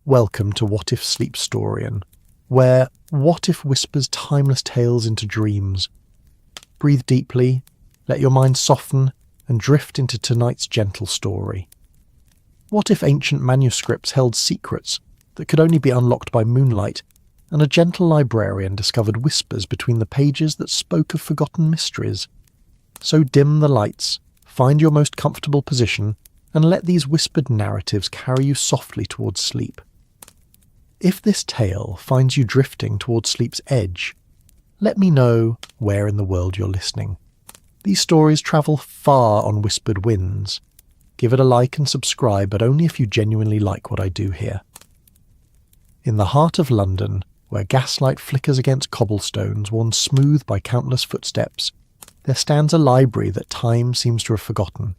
Welcome to What If Sleepstorian, where what if whispers timeless tales into dreams. Breathe deeply, let your mind soften, and drift into tonight's gentle story. What if ancient manuscripts held secrets that could only be unlocked by moonlight, and a gentle librarian discovered whispers between the pages that spoke of forgotten mysteries? So dim the lights, find your most comfortable position, and let these whispered narratives carry you softly towards sleep. If this tale finds you drifting towards sleep's edge, let me know where in the world you're listening. These stories travel far on whispered winds. Give it a like and subscribe, but only if you genuinely like what I do here. In the heart of London, where gaslight flickers against cobblestones worn smooth by countless footsteps, there stands a library that time seems to have forgotten.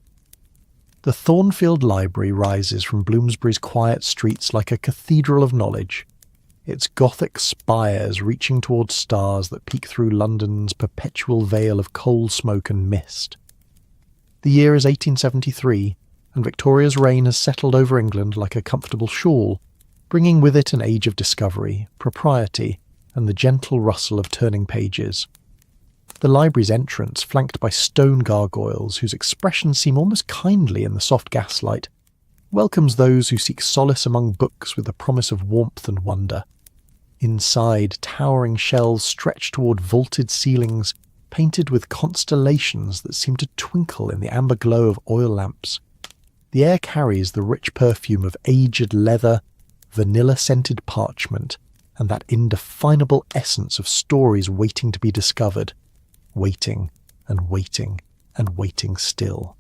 The Thornfield Library rises from Bloomsbury's quiet streets like a cathedral of knowledge, its Gothic spires reaching towards stars that peek through London's perpetual veil of coal smoke and mist. The year is 1873, and Victoria's reign has settled over England like a comfortable shawl, bringing with it an age of discovery, propriety, and the gentle rustle of turning pages. The library's entrance, flanked by stone gargoyles whose expressions seem almost kindly in the soft gaslight, welcomes those who seek solace among books with the promise of warmth and wonder. Inside, towering shelves stretch toward vaulted ceilings painted with constellations that seem to twinkle in the amber glow of oil lamps. The air carries the rich perfume of aged leather, vanilla-scented parchment, and that indefinable essence of stories waiting to be discovered. Waiting and waiting and waiting still.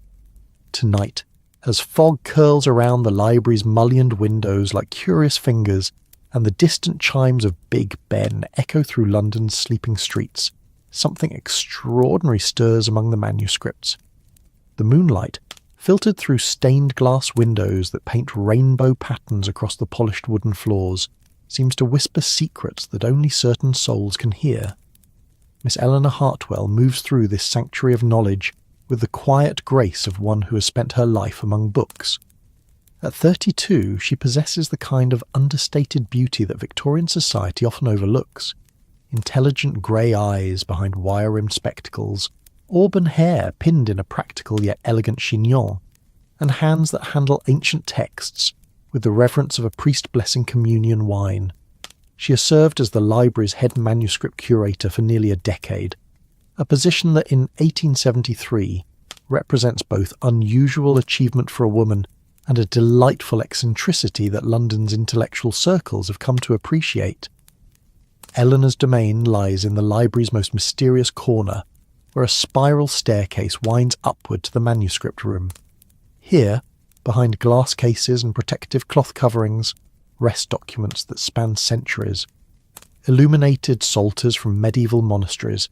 Tonight, as fog curls around the library's mullioned windows like curious fingers, and the distant chimes of Big Ben echo through London's sleeping streets, something extraordinary stirs among the manuscripts. The moonlight, filtered through stained glass windows that paint rainbow patterns across the polished wooden floors, seems to whisper secrets that only certain souls can hear. Miss Eleanor Hartwell moves through this sanctuary of knowledge with the quiet grace of one who has spent her life among books. At 32, she possesses the kind of understated beauty that Victorian society often overlooks. Intelligent grey eyes behind wire-rimmed spectacles, auburn hair pinned in a practical yet elegant chignon, and hands that handle ancient texts with the reverence of a priest blessing communion wine. She has served as the library's head manuscript curator for nearly a decade, a position that in 1873 represents both unusual achievement for a woman and a delightful eccentricity that London's intellectual circles have come to appreciate. Eleanor's domain lies in the library's most mysterious corner, where a spiral staircase winds upward to the manuscript room. Here, behind glass cases and protective cloth coverings, rest documents that span centuries, illuminated psalters from medieval monasteries,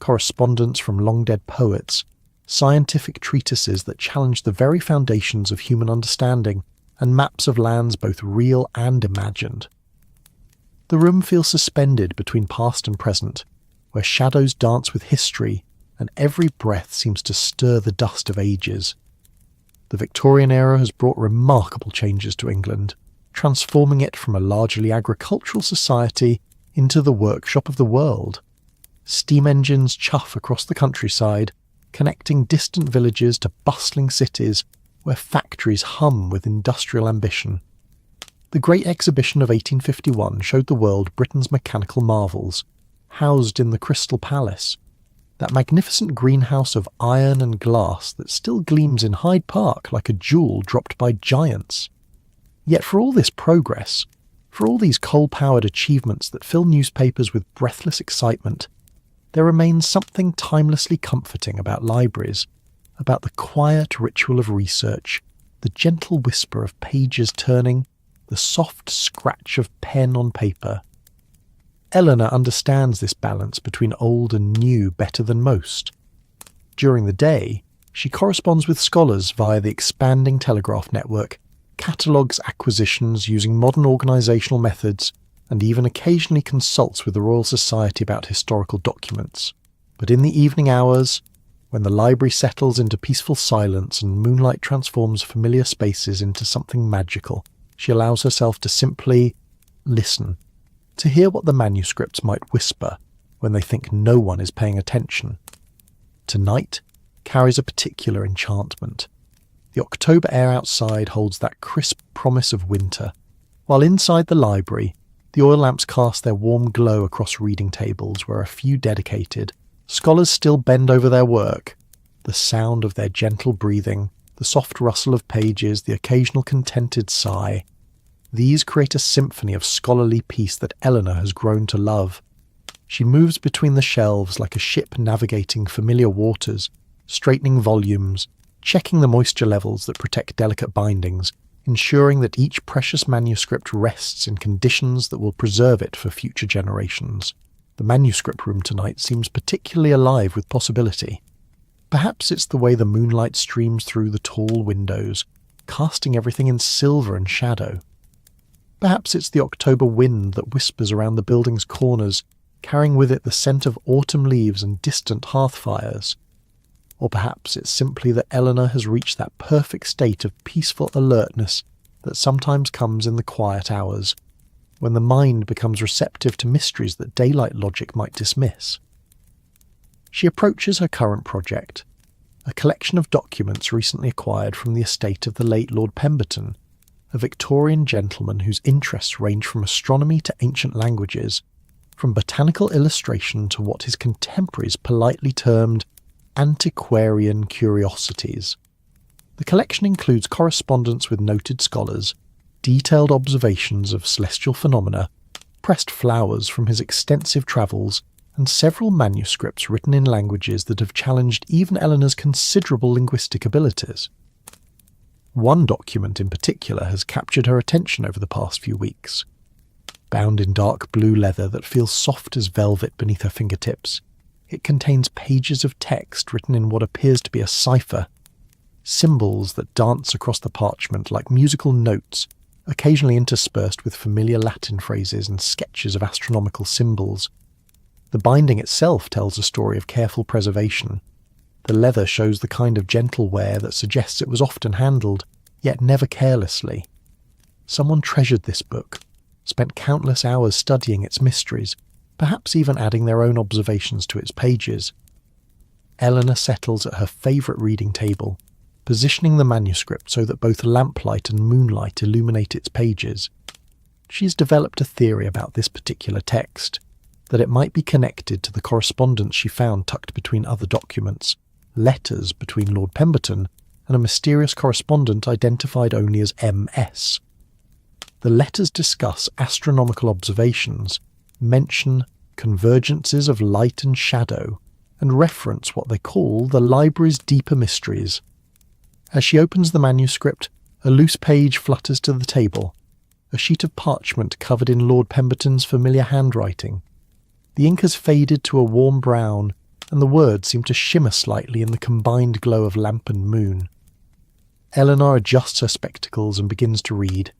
correspondence from long-dead poets, scientific treatises that challenge the very foundations of human understanding, and maps of lands both real and imagined. The room feels suspended between past and present, where shadows dance with history, and every breath seems to stir the dust of ages. The Victorian era has brought remarkable changes to England, transforming it from a largely agricultural society into the workshop of the world. Steam engines chuff across the countryside, connecting distant villages to bustling cities where factories hum with industrial ambition. The Great Exhibition of 1851 showed the world Britain's mechanical marvels, housed in the Crystal Palace, that magnificent greenhouse of iron and glass that still gleams in Hyde Park like a jewel dropped by giants. Yet for all this progress, for all these coal-powered achievements that fill newspapers with breathless excitement, there remains something timelessly comforting about libraries, about the quiet ritual of research, the gentle whisper of pages turning, the soft scratch of pen on paper. Eleanor understands this balance between old and new better than most. During the day, she corresponds with scholars via the expanding telegraph network, catalogues acquisitions using modern organisational methods, and even occasionally consults with the Royal Society about historical documents. But in the evening hours, when the library settles into peaceful silence and moonlight transforms familiar spaces into something magical, She allows herself to simply listen, to hear what the manuscripts might whisper when they think no one is paying attention. Tonight carries a particular enchantment. The October air outside holds that crisp promise of winter, while inside the library, the oil lamps cast their warm glow across reading tables where a few dedicated scholars still bend over their work. The sound of their gentle breathing, the soft rustle of pages, the occasional contented sigh. These create a symphony of scholarly peace that Eleanor has grown to love. She moves between the shelves like a ship navigating familiar waters, straightening volumes, checking the moisture levels that protect delicate bindings, ensuring that each precious manuscript rests in conditions that will preserve it for future generations. The manuscript room tonight seems particularly alive with possibility. Perhaps it's the way the moonlight streams through the tall windows, casting everything in silver and shadow. Perhaps it's the October wind that whispers around the building's corners, carrying with it the scent of autumn leaves and distant hearth fires. Or perhaps it's simply that Eleanor has reached that perfect state of peaceful alertness that sometimes comes in the quiet hours, when the mind becomes receptive to mysteries that daylight logic might dismiss. She approaches her current project, a collection of documents recently acquired from the estate of the late Lord Pemberton, a Victorian gentleman whose interests range from astronomy to ancient languages, from botanical illustration to what his contemporaries politely termed antiquarian curiosities. The collection includes correspondence with noted scholars, detailed observations of celestial phenomena, pressed flowers from his extensive travels, and several manuscripts written in languages that have challenged even Eleanor's considerable linguistic abilities. One document in particular has captured her attention over the past few weeks. Bound in dark blue leather that feels soft as velvet beneath her fingertips, it contains pages of text written in what appears to be a cipher, symbols that dance across the parchment like musical notes, occasionally interspersed with familiar Latin phrases and sketches of astronomical symbols. The binding itself tells a story of careful preservation. The leather shows the kind of gentle wear that suggests it was often handled, yet never carelessly. Someone treasured this book, spent countless hours studying its mysteries, perhaps even adding their own observations to its pages. Eleanor settles at her favourite reading table, positioning the manuscript so that both lamplight and moonlight illuminate its pages. She's developed a theory about this particular text, that it might be connected to the correspondence she found tucked between other documents, letters between Lord Pemberton and a mysterious correspondent identified only as M.S. The letters discuss astronomical observations, mention convergences of light and shadow, and reference what they call the library's deeper mysteries. As she opens the manuscript, a loose page flutters to the table, a sheet of parchment covered in Lord Pemberton's familiar handwriting. The ink has faded to a warm brown, and the words seem to shimmer slightly in the combined glow of lamp and moon. Eleanor adjusts her spectacles and begins to read.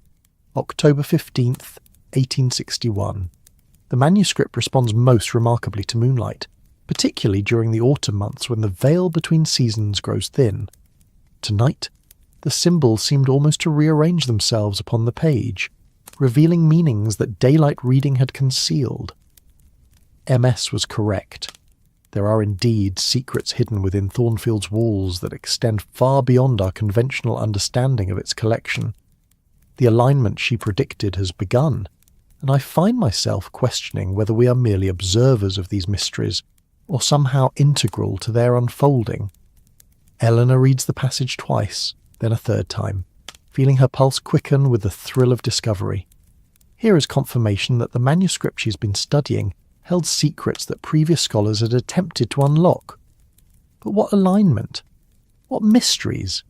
October 15th, 1861. The manuscript responds most remarkably to moonlight, particularly during the autumn months when the veil between seasons grows thin. Tonight, the symbols seemed almost to rearrange themselves upon the page, revealing meanings that daylight reading had concealed. MS was correct. There are indeed secrets hidden within Thornfield's walls that extend far beyond our conventional understanding of its collection. The alignment she predicted has begun, and I find myself questioning whether we are merely observers of these mysteries, or somehow integral to their unfolding. Eleanor reads the passage twice, then a third time, feeling her pulse quicken with the thrill of discovery. Here is confirmation that the manuscript she's been studying held secrets that previous scholars had attempted to unlock. But what alignment? What mysteries?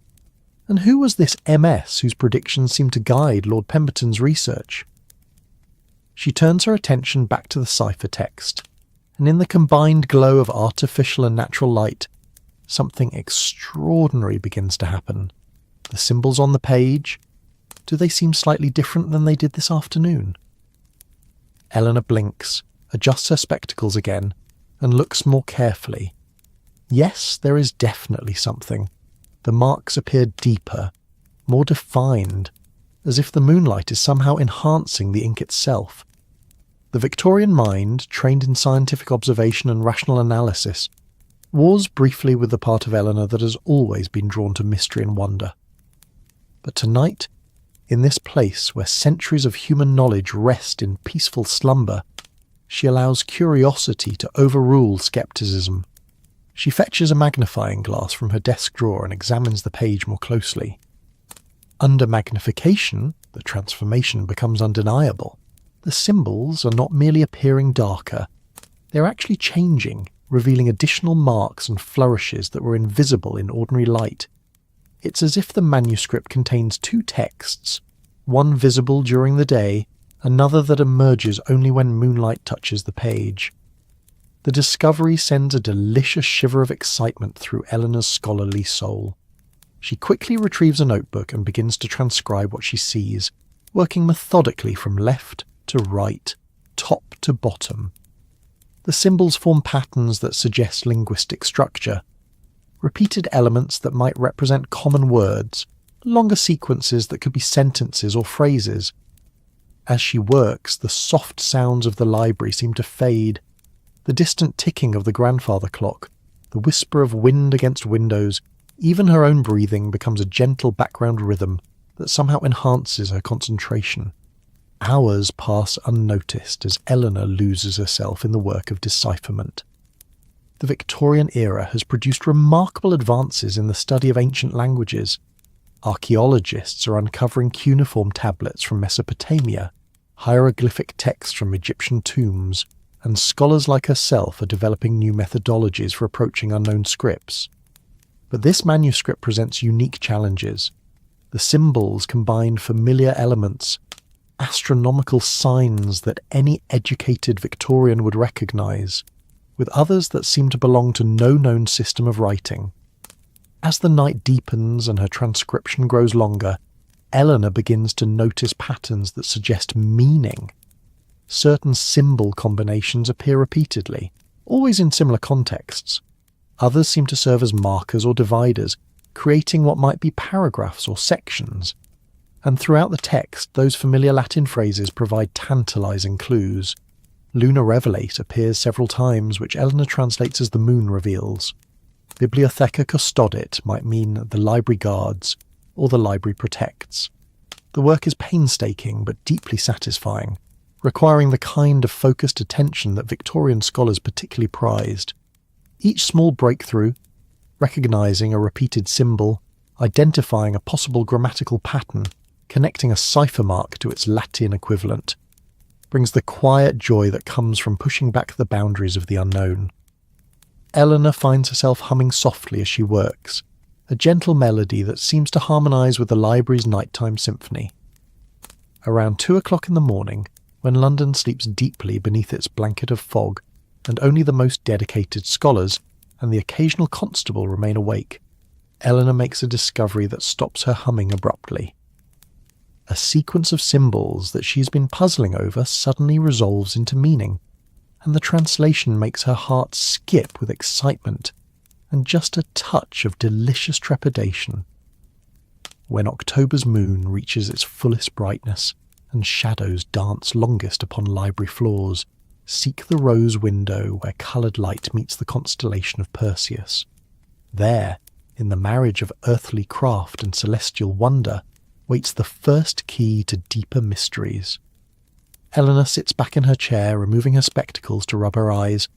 And who was this MS whose predictions seemed to guide Lord Pemberton's research? She turns her attention back to the cipher text, and in the combined glow of artificial and natural light, something extraordinary begins to happen. The symbols on the page, do they seem slightly different than they did this afternoon? Eleanor blinks, adjusts her spectacles again, and looks more carefully. Yes, there is definitely something. The marks appear deeper, more defined. as if the moonlight is somehow enhancing the ink itself. The Victorian mind, trained in scientific observation and rational analysis, wars briefly with the part of Eleanor that has always been drawn to mystery and wonder. But tonight, in this place where centuries of human knowledge rest in peaceful slumber, she allows curiosity to overrule skepticism. She fetches a magnifying glass from her desk drawer and examines the page more closely. Under magnification, the transformation becomes undeniable. The symbols are not merely appearing darker, they're actually changing, revealing additional marks and flourishes that were invisible in ordinary light. It's as if the manuscript contains two texts, one visible during the day, another that emerges only when moonlight touches the page. The discovery sends a delicious shiver of excitement through Eleanor's scholarly soul. She quickly retrieves a notebook and begins to transcribe what she sees, working methodically from left to right, top to bottom. The symbols form patterns that suggest linguistic structure. Repeated elements that might represent common words, longer sequences that could be sentences or phrases. As she works, the soft sounds of the library seem to fade. The distant ticking of the grandfather clock, the whisper of wind against windows, even her own breathing becomes a gentle background rhythm that somehow enhances her concentration. Hours pass unnoticed as Eleanor loses herself in the work of decipherment. The Victorian era has produced remarkable advances in the study of ancient languages. Archaeologists are uncovering cuneiform tablets from Mesopotamia, hieroglyphic texts from Egyptian tombs, and scholars like herself are developing new methodologies for approaching unknown scripts. But this manuscript presents unique challenges. The symbols combine familiar elements, astronomical signs that any educated Victorian would recognise, with others that seem to belong to no known system of writing. As the night deepens and her transcription grows longer, Eleanor begins to notice patterns that suggest meaning. Certain symbol combinations appear repeatedly, always in similar contexts. Others seem to serve as markers or dividers, creating what might be paragraphs or sections. And throughout the text, those familiar Latin phrases provide tantalizing clues. Luna Revelate appears several times, which Eleanor translates as the moon reveals. Bibliotheca Custodit might mean the library guards, or the library protects. The work is painstaking but deeply satisfying, requiring the kind of focused attention that Victorian scholars particularly prized. Each small breakthrough, recognizing a repeated symbol, identifying a possible grammatical pattern, connecting a cipher mark to its Latin equivalent, brings the quiet joy that comes from pushing back the boundaries of the unknown. Eleanor finds herself humming softly as she works, a gentle melody that seems to harmonise with the library's nighttime symphony. Around 2 o'clock in the morning, when London sleeps deeply beneath its blanket of fog, and only the most dedicated scholars and the occasional constable remain awake, Eleanor makes a discovery that stops her humming abruptly. A sequence of symbols that she's been puzzling over suddenly resolves into meaning, and the translation makes her heart skip with excitement and just a touch of delicious trepidation. When October's moon reaches its fullest brightness and shadows dance longest upon library floors, seek the rose window where coloured light meets the constellation of Perseus. There, in the marriage of earthly craft and celestial wonder, waits the first key to deeper mysteries. Eleanor sits back in her chair, removing her spectacles to rub her eyes,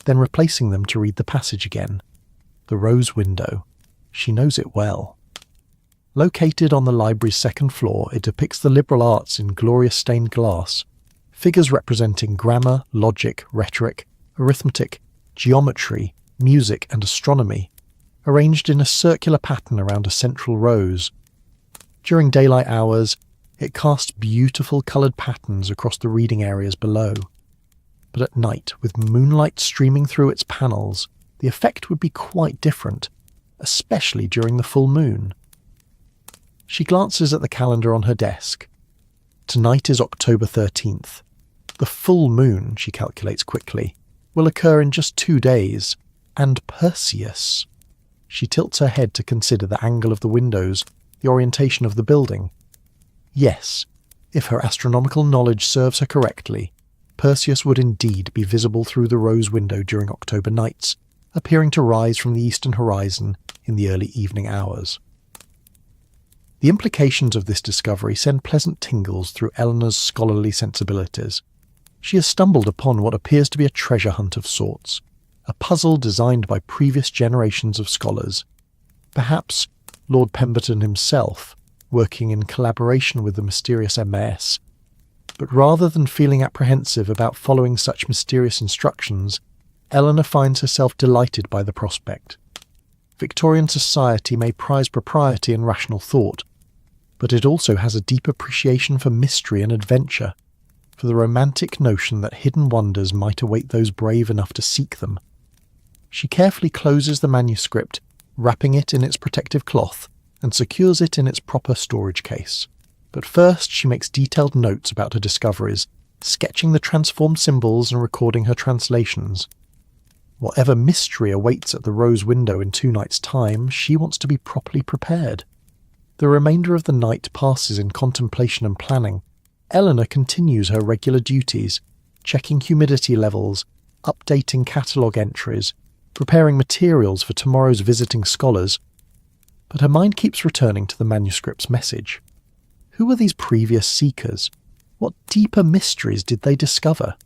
then replacing them to read the passage again. The rose window. She knows it well. Located on the library's second floor, it depicts the liberal arts in glorious stained glass. Figures representing grammar, logic, rhetoric, arithmetic, geometry, music and astronomy, arranged in a circular pattern around a central rose. During daylight hours, it casts beautiful coloured patterns across the reading areas below. But at night, with moonlight streaming through its panels, the effect would be quite different, especially during the full moon. She glances at the calendar on her desk. Tonight is October 13th. The full moon, she calculates quickly, will occur in just 2 days. And Perseus. She tilts her head to consider the angle of the windows, the orientation of the building. Yes, if her astronomical knowledge serves her correctly, Perseus would indeed be visible through the rose window during October nights, appearing to rise from the eastern horizon in the early evening hours. The implications of this discovery send pleasant tingles through Eleanor's scholarly sensibilities. She has stumbled upon what appears to be a treasure hunt of sorts, a puzzle designed by previous generations of scholars. Perhaps Lord Pemberton himself, working in collaboration with the mysterious MAS. But rather than feeling apprehensive about following such mysterious instructions, Eleanor finds herself delighted by the prospect. Victorian society may prize propriety and rational thought, but it also has a deep appreciation for mystery and adventure, for the romantic notion that hidden wonders might await those brave enough to seek them. She carefully closes the manuscript, wrapping it in its protective cloth, and secures it in its proper storage case. But first she makes detailed notes about her discoveries, sketching the transformed symbols and recording her translations. Whatever mystery awaits at the rose window in 2 nights' time, she wants to be properly prepared. The remainder of the night passes in contemplation and planning. Eleanor continues her regular duties, checking humidity levels, updating catalogue entries, preparing materials for tomorrow's visiting scholars. But her mind keeps returning to the manuscript's message. Who were these previous seekers? What deeper mysteries did they discover?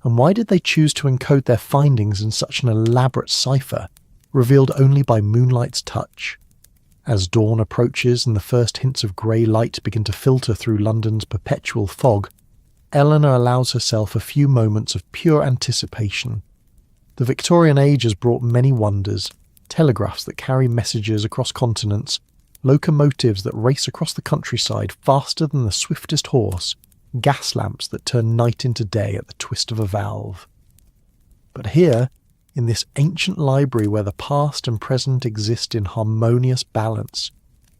And why did they choose to encode their findings in such an elaborate cipher, revealed only by moonlight's touch? As dawn approaches and the first hints of grey light begin to filter through London's perpetual fog, Eleanor allows herself a few moments of pure anticipation. The Victorian age has brought many wonders: telegraphs that carry messages across continents, locomotives that race across the countryside faster than the swiftest horse, gas lamps that turn night into day at the twist of a valve. But here, in this ancient library where the past and present exist in harmonious balance,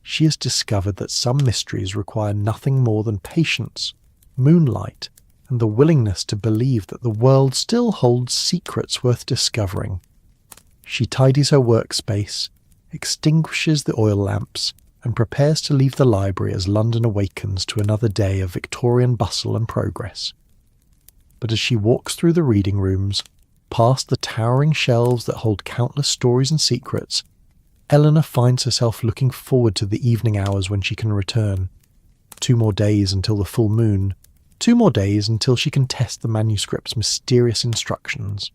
she has discovered that some mysteries require nothing more than patience, moonlight, and the willingness to believe that the world still holds secrets worth discovering. She tidies her workspace, extinguishes the oil lamps, and prepares to leave the library as London awakens to another day of Victorian bustle and progress. But as she walks through the reading rooms, past the towering shelves that hold countless stories and secrets, Eleanor finds herself looking forward to the evening hours when she can return. 2 more days until the full moon. 2 more days until she can test the manuscript's mysterious instructions.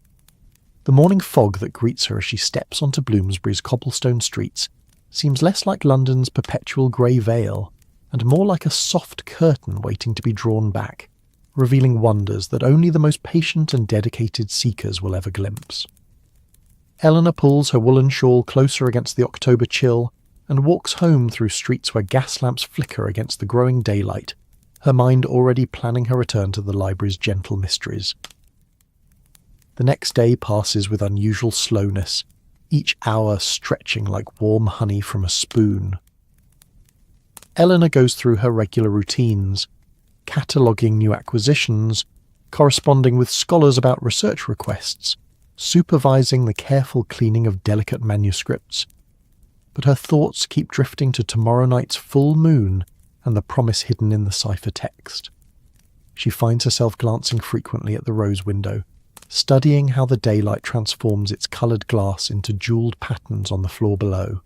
The morning fog that greets her as she steps onto Bloomsbury's cobblestone streets seems less like London's perpetual grey veil, and more like a soft curtain waiting to be drawn back, revealing wonders that only the most patient and dedicated seekers will ever glimpse. Eleanor pulls her woolen shawl closer against the October chill and walks home through streets where gas lamps flicker against the growing daylight, her mind already planning her return to the library's gentle mysteries. The next day passes with unusual slowness, each hour stretching like warm honey from a spoon. Eleanor goes through her regular routines, cataloguing new acquisitions, corresponding with scholars about research requests, supervising the careful cleaning of delicate manuscripts. But her thoughts keep drifting to tomorrow night's full moon and the promise hidden in the cipher text. She finds herself glancing frequently at the rose window, studying how the daylight transforms its coloured glass into jewelled patterns on the floor below.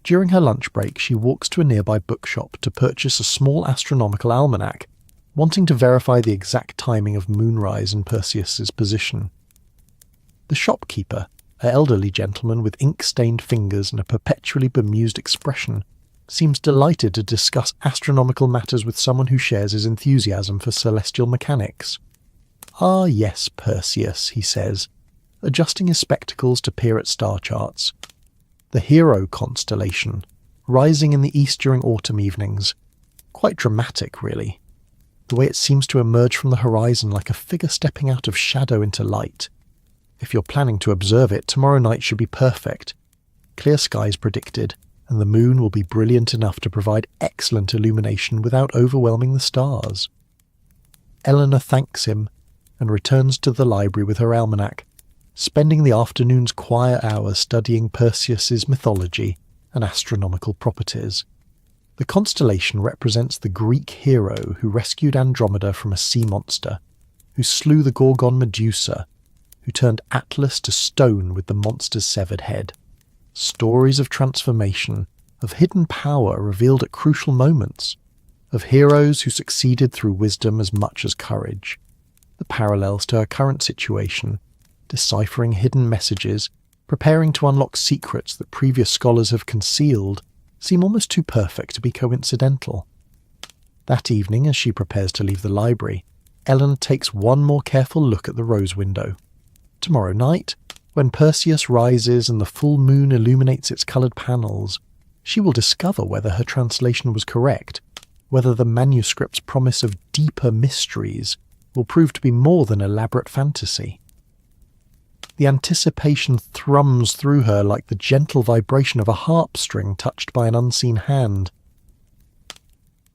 During her lunch break, she walks to a nearby bookshop to purchase a small astronomical almanac, wanting to verify the exact timing of moonrise and Perseus's position. The shopkeeper, an elderly gentleman with ink-stained fingers and a perpetually bemused expression, seems delighted to discuss astronomical matters with someone who shares his enthusiasm for celestial mechanics. "Ah yes, Perseus," he says, adjusting his spectacles to peer at star charts. The Hero constellation, rising in the east during autumn evenings. Quite dramatic, really. The way it seems to emerge from the horizon like a figure stepping out of shadow into light. If you're planning to observe it, tomorrow night should be perfect. Clear skies predicted, and the moon will be brilliant enough to provide excellent illumination without overwhelming the stars. Eleanor thanks him and returns to the library with her almanac, spending the afternoon's quiet hours studying Perseus's mythology and astronomical properties. The constellation represents the Greek hero who rescued Andromeda from a sea monster, who slew the Gorgon Medusa, who turned Atlas to stone with the monster's severed head. Stories of transformation, of hidden power revealed at crucial moments, of heroes who succeeded through wisdom as much as courage. The parallels to her current situation, deciphering hidden messages, preparing to unlock secrets that previous scholars have concealed, seem almost too perfect to be coincidental. That evening, as she prepares to leave the library, Eleanor takes one more careful look at the rose window. Tomorrow night, when Perseus rises and the full moon illuminates its coloured panels, she will discover whether her translation was correct, whether the manuscript's promise of deeper mysteries will prove to be more than elaborate fantasy. The anticipation thrums through her like the gentle vibration of a harp string touched by an unseen hand.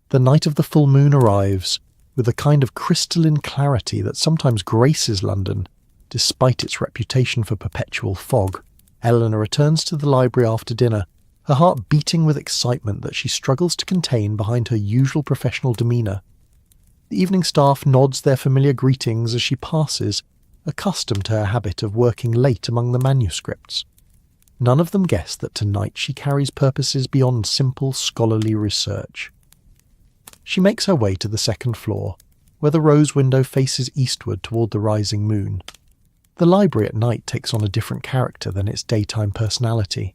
The night of the full moon arrives, with a kind of crystalline clarity that sometimes graces London, despite its reputation for perpetual fog. Eleanor returns to the library after dinner, her heart beating with excitement that she struggles to contain behind her usual professional demeanour. The evening staff nods their familiar greetings as she passes, accustomed to her habit of working late among the manuscripts. None of them guess that tonight she carries purposes beyond simple scholarly research. She makes her way to the second floor, where the rose window faces eastward toward the rising moon. The library at night takes on a different character than its daytime personality.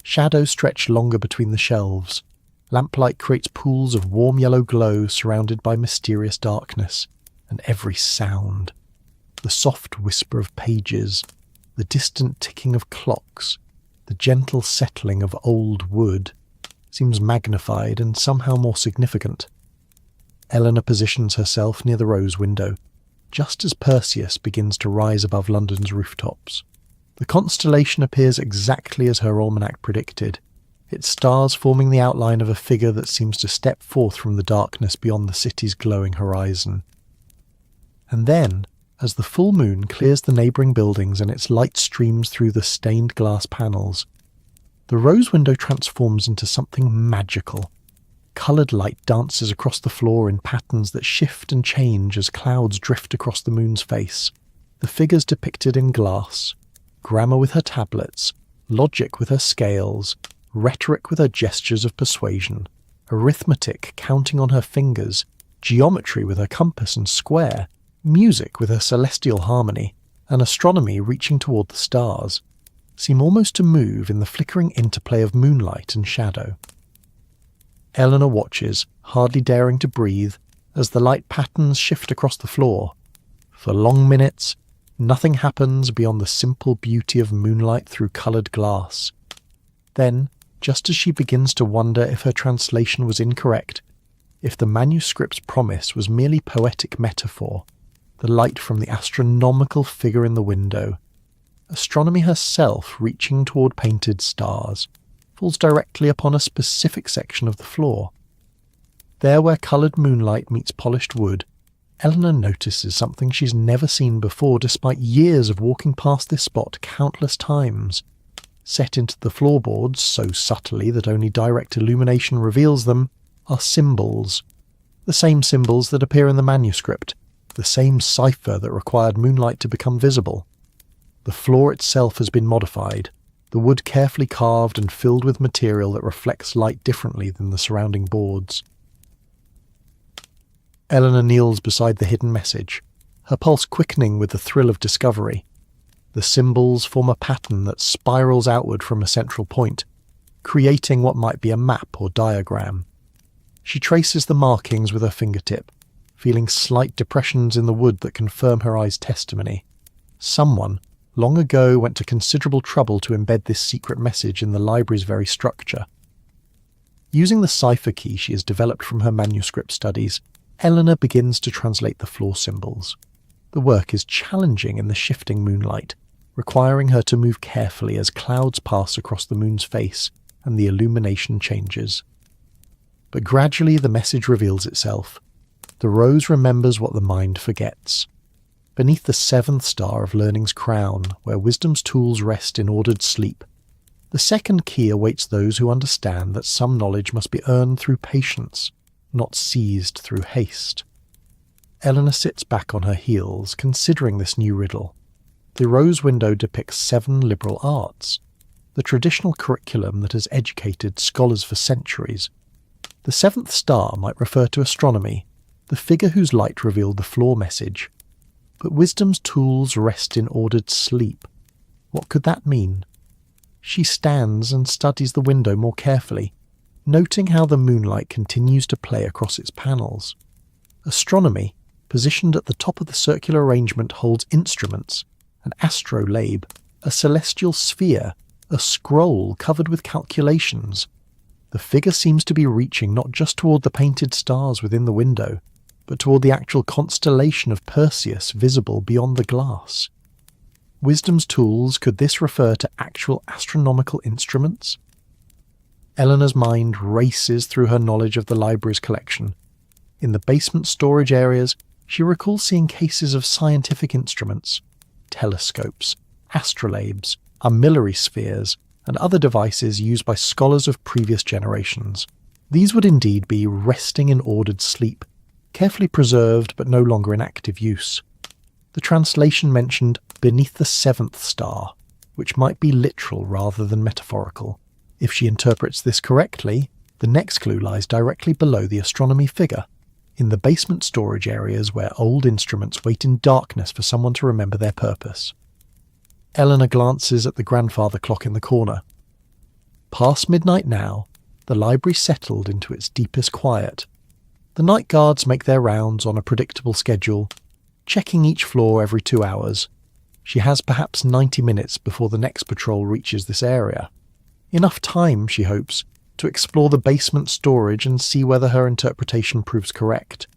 Shadows stretch longer between the shelves. Lamplight creates pools of warm yellow glow surrounded by mysterious darkness, and every sound, the soft whisper of pages, the distant ticking of clocks, the gentle settling of old wood, seems magnified and somehow more significant. Eleanor positions herself near the rose window, just as Perseus begins to rise above London's rooftops. The constellation appears exactly as her almanac predicted, its stars forming the outline of a figure that seems to step forth from the darkness beyond the city's glowing horizon. And then, as the full moon clears the neighbouring buildings and its light streams through the stained glass panels, the rose window transforms into something magical. Coloured light dances across the floor in patterns that shift and change as clouds drift across the moon's face. The figures depicted in glass, grammar with her tablets, logic with her scales, rhetoric with her gestures of persuasion, arithmetic counting on her fingers, geometry with her compass and square, music with her celestial harmony, and astronomy reaching toward the stars, seem almost to move in the flickering interplay of moonlight and shadow. Eleanor watches, hardly daring to breathe, as the light patterns shift across the floor. For long minutes, nothing happens beyond the simple beauty of moonlight through coloured glass. Then, just as she begins to wonder if her translation was incorrect, if the manuscript's promise was merely poetic metaphor, the light from the astronomical figure in the window, astronomy herself reaching toward painted stars, falls directly upon a specific section of the floor. There where coloured moonlight meets polished wood, Eleanor notices something she's never seen before despite years of walking past this spot countless times. Set into the floorboards so subtly that only direct illumination reveals them are symbols. The same symbols that appear in the manuscript, the same cipher that required moonlight to become visible. The floor itself has been modified, the wood carefully carved and filled with material that reflects light differently than the surrounding boards. Eleanor kneels beside the hidden message, her pulse quickening with the thrill of discovery. The symbols form a pattern that spirals outward from a central point, creating what might be a map or diagram. She traces the markings with her fingertip, feeling slight depressions in the wood that confirm her eye's testimony. Someone, long ago, went to considerable trouble to embed this secret message in the library's very structure. Using the cipher key she has developed from her manuscript studies, Eleanor begins to translate the floor symbols. The work is challenging in the shifting moonlight, requiring her to move carefully as clouds pass across the moon's face and the illumination changes. But gradually the message reveals itself. The rose remembers what the mind forgets. Beneath the seventh star of learning's crown, where wisdom's tools rest in ordered sleep, The second key awaits those who understand that some knowledge must be earned through patience, not seized through haste. Eleanor sits back on her heels, considering this new riddle. The rose window depicts 7 liberal arts, the traditional curriculum that has educated scholars for centuries. The 7th star might refer to astronomy, the figure whose light revealed the floor message. But wisdom's tools rest in ordered sleep. What could that mean? She stands and studies the window more carefully, noting how the moonlight continues to play across its panels. Astronomy, positioned at the top of the circular arrangement, holds instruments, an astrolabe, a celestial sphere, a scroll covered with calculations. The figure seems to be reaching not just toward the painted stars within the window, but toward the actual constellation of Perseus visible beyond the glass. Wisdom's tools, could this refer to actual astronomical instruments? Eleanor's mind races through her knowledge of the library's collection. In the basement storage areas, she recalls seeing cases of scientific instruments, telescopes, astrolabes, armillary spheres, and other devices used by scholars of previous generations. These would indeed be resting in ordered sleep, carefully preserved but no longer in active use. The translation mentioned beneath the 7th star, which might be literal rather than metaphorical. If she interprets this correctly, the next clue lies directly below the astronomy figure, in the basement storage areas where old instruments wait in darkness for someone to remember their purpose. Eleanor glances at the grandfather clock in the corner. Past midnight now, the library settled into its deepest quiet. The night guards make their rounds on a predictable schedule, checking each floor every 2 hours. She has perhaps 90 minutes before the next patrol reaches this area. Enough time, she hopes, to explore the basement storage and see whether her interpretation proves correct.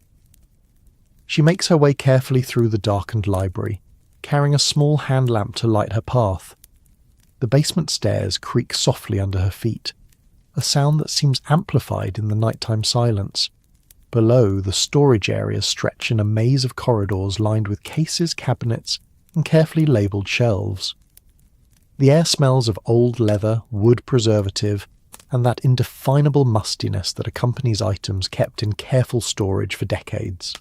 She makes her way carefully through the darkened library, carrying a small hand lamp to light her path. The basement stairs creak softly under her feet, a sound that seems amplified in the nighttime silence. Below, the storage areas stretch in a maze of corridors lined with cases, cabinets, and carefully labelled shelves. The air smells of old leather, wood preservative, and that indefinable mustiness that accompanies items kept in careful storage for decades.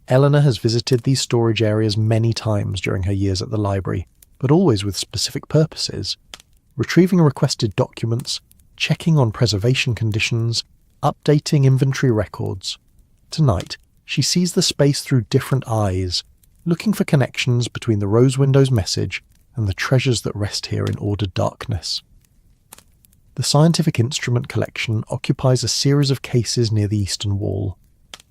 Eleanor has visited these storage areas many times during her years at the library, but always with specific purposes: retrieving requested documents, checking on preservation conditions, updating inventory records. Tonight, she sees the space through different eyes, looking for connections between the rose window's message and the treasures that rest here in ordered darkness. The scientific instrument collection occupies a series of cases near the eastern wall.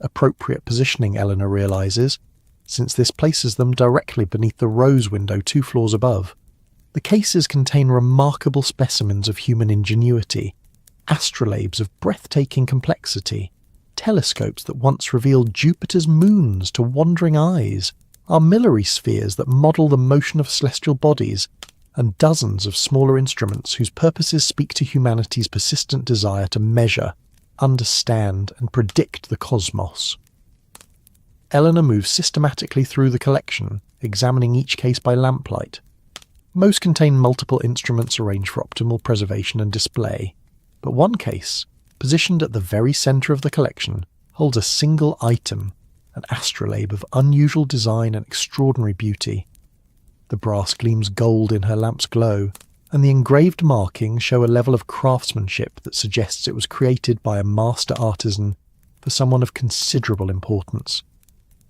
Appropriate positioning, Eleanor realises, since this places them directly beneath the rose window 2 floors above. The cases contain remarkable specimens of human ingenuity, astrolabes of breathtaking complexity, telescopes that once revealed Jupiter's moons to wandering eyes, armillary spheres that model the motion of celestial bodies, and dozens of smaller instruments whose purposes speak to humanity's persistent desire to measure, understand, and predict the cosmos. Eleanor moves systematically through the collection, examining each case by lamplight. Most contain multiple instruments arranged for optimal preservation and display, but one case, positioned at the very centre of the collection, holds a single item, an astrolabe of unusual design and extraordinary beauty. The brass gleams gold in her lamp's glow, and the engraved markings show a level of craftsmanship that suggests it was created by a master artisan for someone of considerable importance.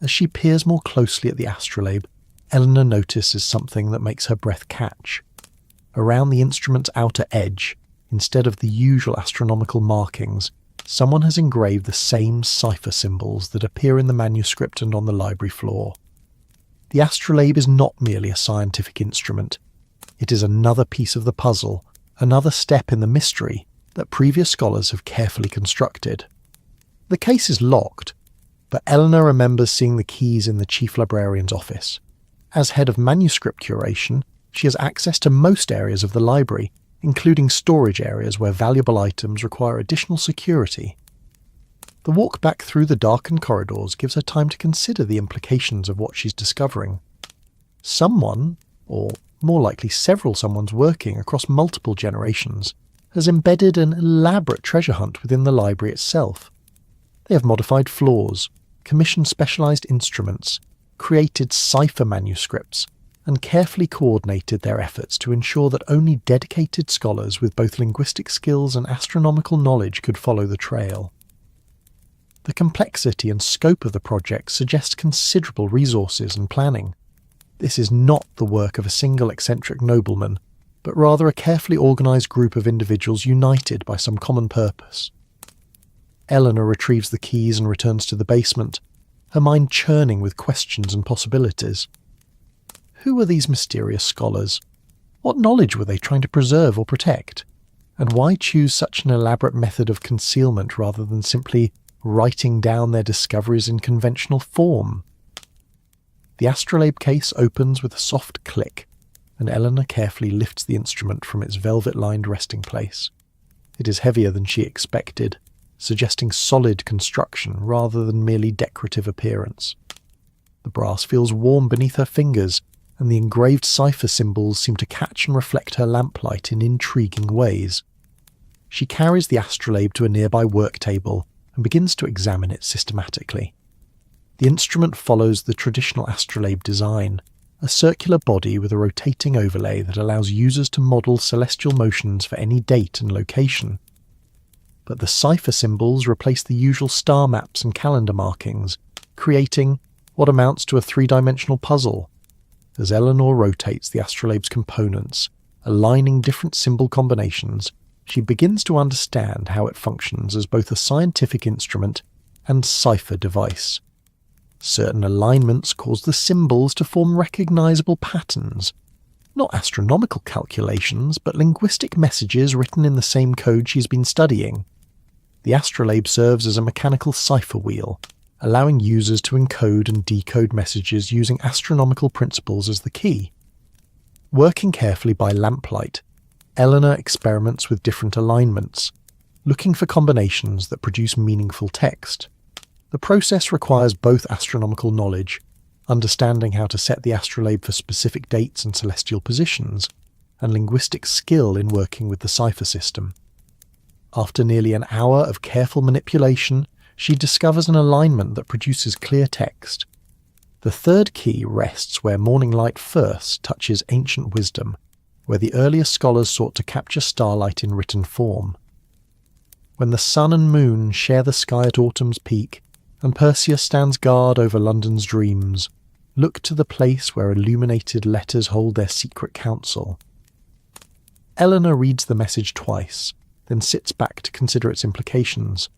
As she peers more closely at the astrolabe, Eleanor notices something that makes her breath catch. Around the instrument's outer edge, instead of the usual astronomical markings, someone has engraved the same cipher symbols that appear in the manuscript and on the library floor. The astrolabe is not merely a scientific instrument. It is another piece of the puzzle, another step in the mystery that previous scholars have carefully constructed. The case is locked, but Eleanor remembers seeing the keys in the chief librarian's office. As head of manuscript curation, she has access to most areas of the library, including storage areas where valuable items require additional security. The walk back through the darkened corridors gives her time to consider the implications of what she's discovering. Someone, or more likely several someones working across multiple generations, has embedded an elaborate treasure hunt within the library itself. They have modified floors, commissioned specialised instruments, created cipher manuscripts, and carefully coordinated their efforts to ensure that only dedicated scholars with both linguistic skills and astronomical knowledge could follow the trail. The complexity and scope of the project suggest considerable resources and planning. This is not the work of a single eccentric nobleman, but rather a carefully organised group of individuals united by some common purpose. Eleanor retrieves the keys and returns to the basement, her mind churning with questions and possibilities. Who were these mysterious scholars? What knowledge were they trying to preserve or protect? And why choose such an elaborate method of concealment rather than simply writing down their discoveries in conventional form? The astrolabe case opens with a soft click, and Eleanor carefully lifts the instrument from its velvet-lined resting place. It is heavier than she expected, suggesting solid construction rather than merely decorative appearance. The brass feels warm beneath her fingers, and the engraved cipher symbols seem to catch and reflect her lamplight in intriguing ways. She carries the astrolabe to a nearby work table and begins to examine it systematically. The instrument follows the traditional astrolabe design, a circular body with a rotating overlay that allows users to model celestial motions for any date and location. But the cipher symbols replace the usual star maps and calendar markings, creating what amounts to a three-dimensional puzzle. As Eleanor rotates the astrolabe's components, aligning different symbol combinations, she begins to understand how it functions as both a scientific instrument and cipher device. Certain alignments cause the symbols to form recognizable patterns, not astronomical calculations, but linguistic messages written in the same code she's been studying. The astrolabe serves as a mechanical cipher wheel, allowing users to encode and decode messages using astronomical principles as the key. Working carefully by lamplight, Eleanor experiments with different alignments, looking for combinations that produce meaningful text. The process requires both astronomical knowledge, understanding how to set the astrolabe for specific dates and celestial positions, and linguistic skill in working with the cipher system. After nearly an hour of careful manipulation, she discovers an alignment that produces clear text. The third key rests where morning light first touches ancient wisdom, where the earliest scholars sought to capture starlight in written form. When the sun and moon share the sky at autumn's peak, and Perseus stands guard over London's dreams, look to the place where illuminated letters hold their secret counsel. Eleanor reads the message twice, then sits back to consider its implications.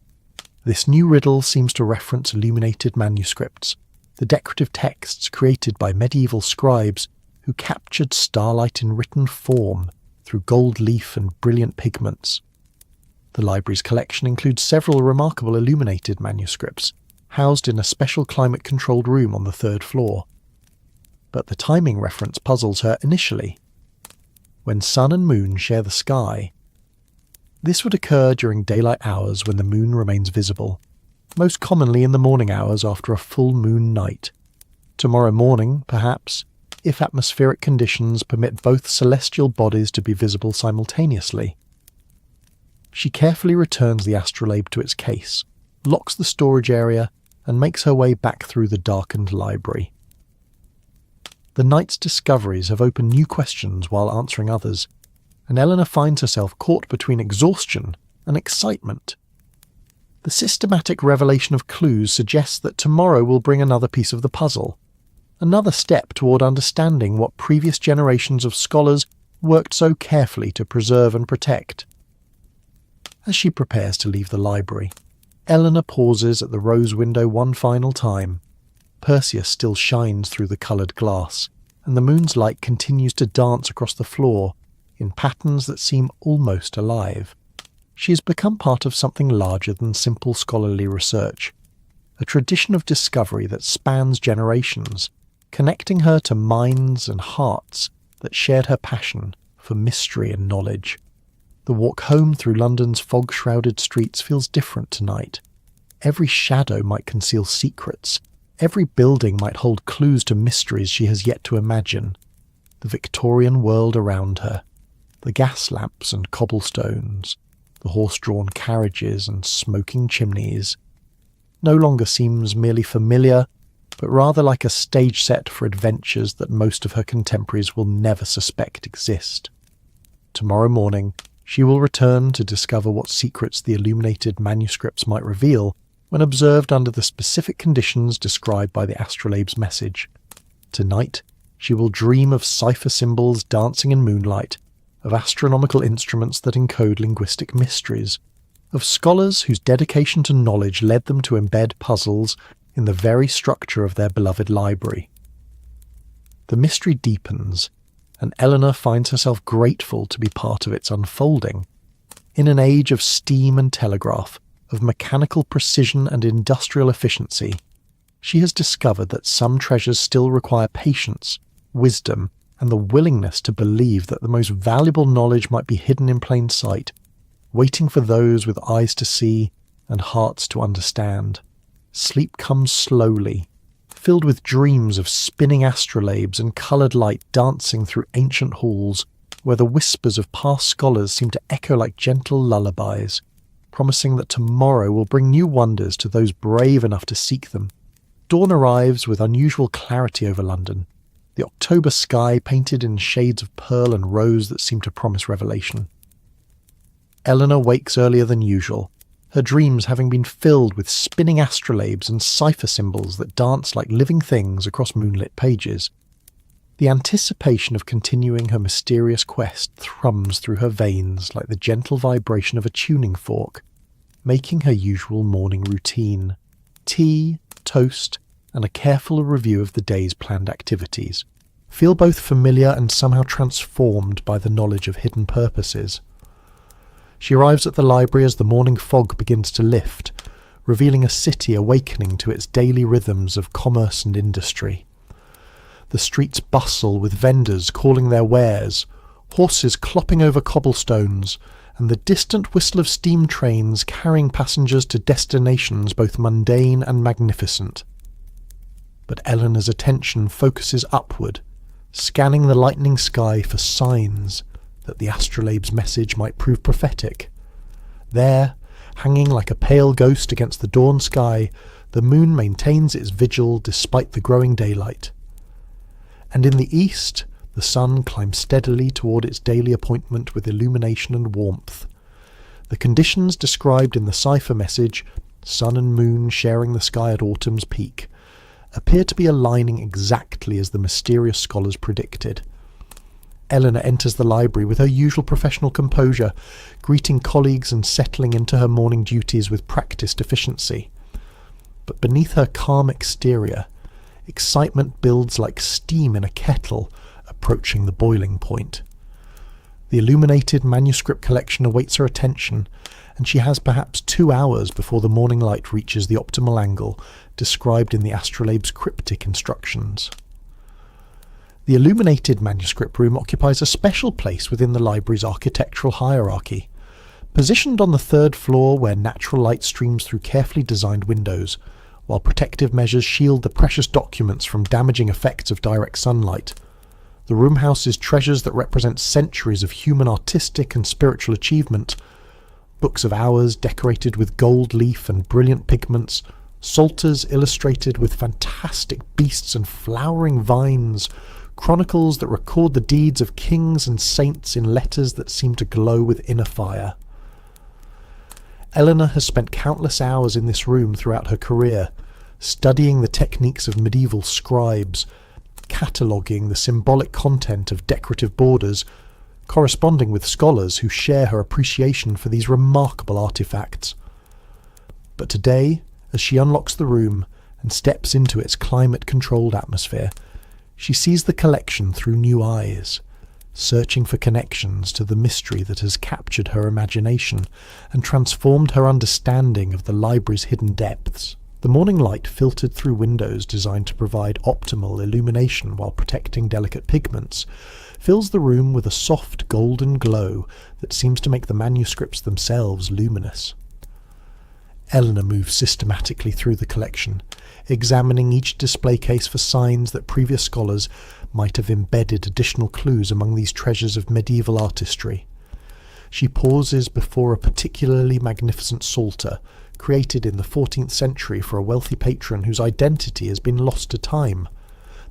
This new riddle seems to reference illuminated manuscripts, the decorative texts created by medieval scribes who captured starlight in written form through gold leaf and brilliant pigments. The library's collection includes several remarkable illuminated manuscripts, housed in a special climate-controlled room on the third floor. But the timing reference puzzles her initially. When sun and moon share the sky, this would occur during daylight hours when the moon remains visible, most commonly in the morning hours after a full moon night. Tomorrow morning, perhaps, if atmospheric conditions permit both celestial bodies to be visible simultaneously. She carefully returns the astrolabe to its case, locks the storage area, and makes her way back through the darkened library. The night's discoveries have opened new questions while answering others, and Eleanor finds herself caught between exhaustion and excitement. The systematic revelation of clues suggests that tomorrow will bring another piece of the puzzle, another step toward understanding what previous generations of scholars worked so carefully to preserve and protect. As she prepares to leave the library, Eleanor pauses at the rose window one final time. Perseus still shines through the coloured glass, and the moon's light continues to dance across the floor in patterns that seem almost alive. She has become part of something larger than simple scholarly research, a tradition of discovery that spans generations, connecting her to minds and hearts that shared her passion for mystery and knowledge. The walk home through London's fog-shrouded streets feels different tonight. Every shadow might conceal secrets. Every building might hold clues to mysteries she has yet to imagine. the Victorian world around her, the gas lamps and cobblestones, the horse-drawn carriages and smoking chimneys, no longer seems merely familiar, but rather like a stage set for adventures that most of her contemporaries will never suspect exist. Tomorrow morning, she will return to discover what secrets the illuminated manuscripts might reveal when observed under the specific conditions described by the astrolabe's message. Tonight, she will dream of cipher symbols dancing in moonlight, of astronomical instruments that encode linguistic mysteries, of scholars whose dedication to knowledge led them to embed puzzles in the very structure of their beloved library. The mystery deepens, and Eleanor finds herself grateful to be part of its unfolding. In an age of steam and telegraph, of mechanical precision and industrial efficiency, she has discovered that some treasures still require patience, wisdom, and the willingness to believe that the most valuable knowledge might be hidden in plain sight, waiting for those with eyes to see and hearts to understand. Sleep comes slowly, filled with dreams of spinning astrolabes and coloured light dancing through ancient halls, where the whispers of past scholars seem to echo like gentle lullabies, promising that tomorrow will bring new wonders to those brave enough to seek them. Dawn arrives with unusual clarity over London, the October sky painted in shades of pearl and rose that seem to promise revelation. Eleanor wakes earlier than usual, her dreams having been filled with spinning astrolabes and cipher symbols that dance like living things across moonlit pages. The anticipation of continuing her mysterious quest thrums through her veins like the gentle vibration of a tuning fork, making her usual morning routine: tea, toast, and a careful review of the day's planned activities feel both familiar and somehow transformed by the knowledge of hidden purposes. She arrives at the library as the morning fog begins to lift, revealing a city awakening to its daily rhythms of commerce and industry. The streets bustle with vendors calling their wares, horses clopping over cobblestones, and the distant whistle of steam trains carrying passengers to destinations both mundane and magnificent. But Eleanor's attention focuses upward, scanning the lightening sky for signs that the astrolabe's message might prove prophetic. There, hanging like a pale ghost against the dawn sky, the moon maintains its vigil despite the growing daylight. And in the east, the sun climbs steadily toward its daily appointment with illumination and warmth. The conditions described in the cipher message, sun and moon sharing the sky at autumn's peak, appear to be aligning exactly as the mysterious scholars predicted. Eleanor enters the library with her usual professional composure, greeting colleagues and settling into her morning duties with practiced efficiency. But beneath her calm exterior, excitement builds like steam in a kettle, approaching the boiling point. The illuminated manuscript collection awaits her attention, and she has perhaps 2 hours before the morning light reaches the optimal angle described in the astrolabe's cryptic instructions. The illuminated manuscript room occupies a special place within the library's architectural hierarchy. Positioned on the 3rd floor where natural light streams through carefully designed windows, while protective measures shield the precious documents from damaging effects of direct sunlight, the room houses treasures that represent centuries of human artistic and spiritual achievement: books of hours decorated with gold leaf and brilliant pigments, psalters illustrated with fantastic beasts and flowering vines, chronicles that record the deeds of kings and saints in letters that seem to glow with inner fire. Eleanor has spent countless hours in this room throughout her career, studying the techniques of medieval scribes, cataloguing the symbolic content of decorative borders, corresponding with scholars who share her appreciation for these remarkable artifacts. But today, as she unlocks the room and steps into its climate-controlled atmosphere, she sees the collection through new eyes, searching for connections to the mystery that has captured her imagination and transformed her understanding of the library's hidden depths. The morning light filtered through windows designed to provide optimal illumination while protecting delicate pigments fills the room with a soft golden glow that seems to make the manuscripts themselves luminous. Eleanor moves systematically through the collection, examining each display case for signs that previous scholars might have embedded additional clues among these treasures of medieval artistry. She pauses before a particularly magnificent psalter, created in the 14th century for a wealthy patron whose identity has been lost to time.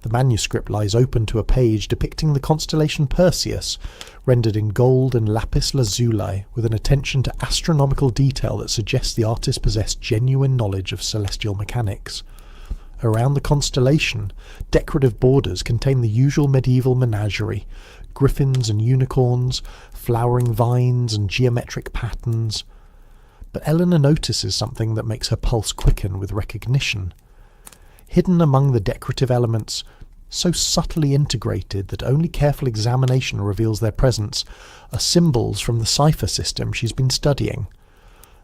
The manuscript lies open to a page depicting the constellation Perseus, rendered in gold and lapis lazuli, with an attention to astronomical detail that suggests the artist possessed genuine knowledge of celestial mechanics. Around the constellation, decorative borders contain the usual medieval menagerie: griffins and unicorns, flowering vines and geometric patterns. But Eleanor notices something that makes her pulse quicken with recognition. Hidden among the decorative elements, so subtly integrated that only careful examination reveals their presence, are symbols from the cipher system she's been studying.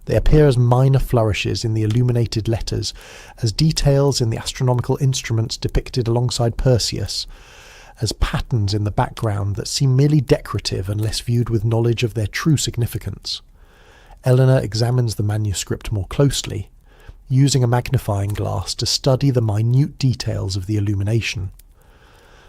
They appear as minor flourishes in the illuminated letters, as details in the astronomical instruments depicted alongside Perseus, as patterns in the background that seem merely decorative unless viewed with knowledge of their true significance. Eleanor examines the manuscript more closely, using a magnifying glass to study the minute details of the illumination.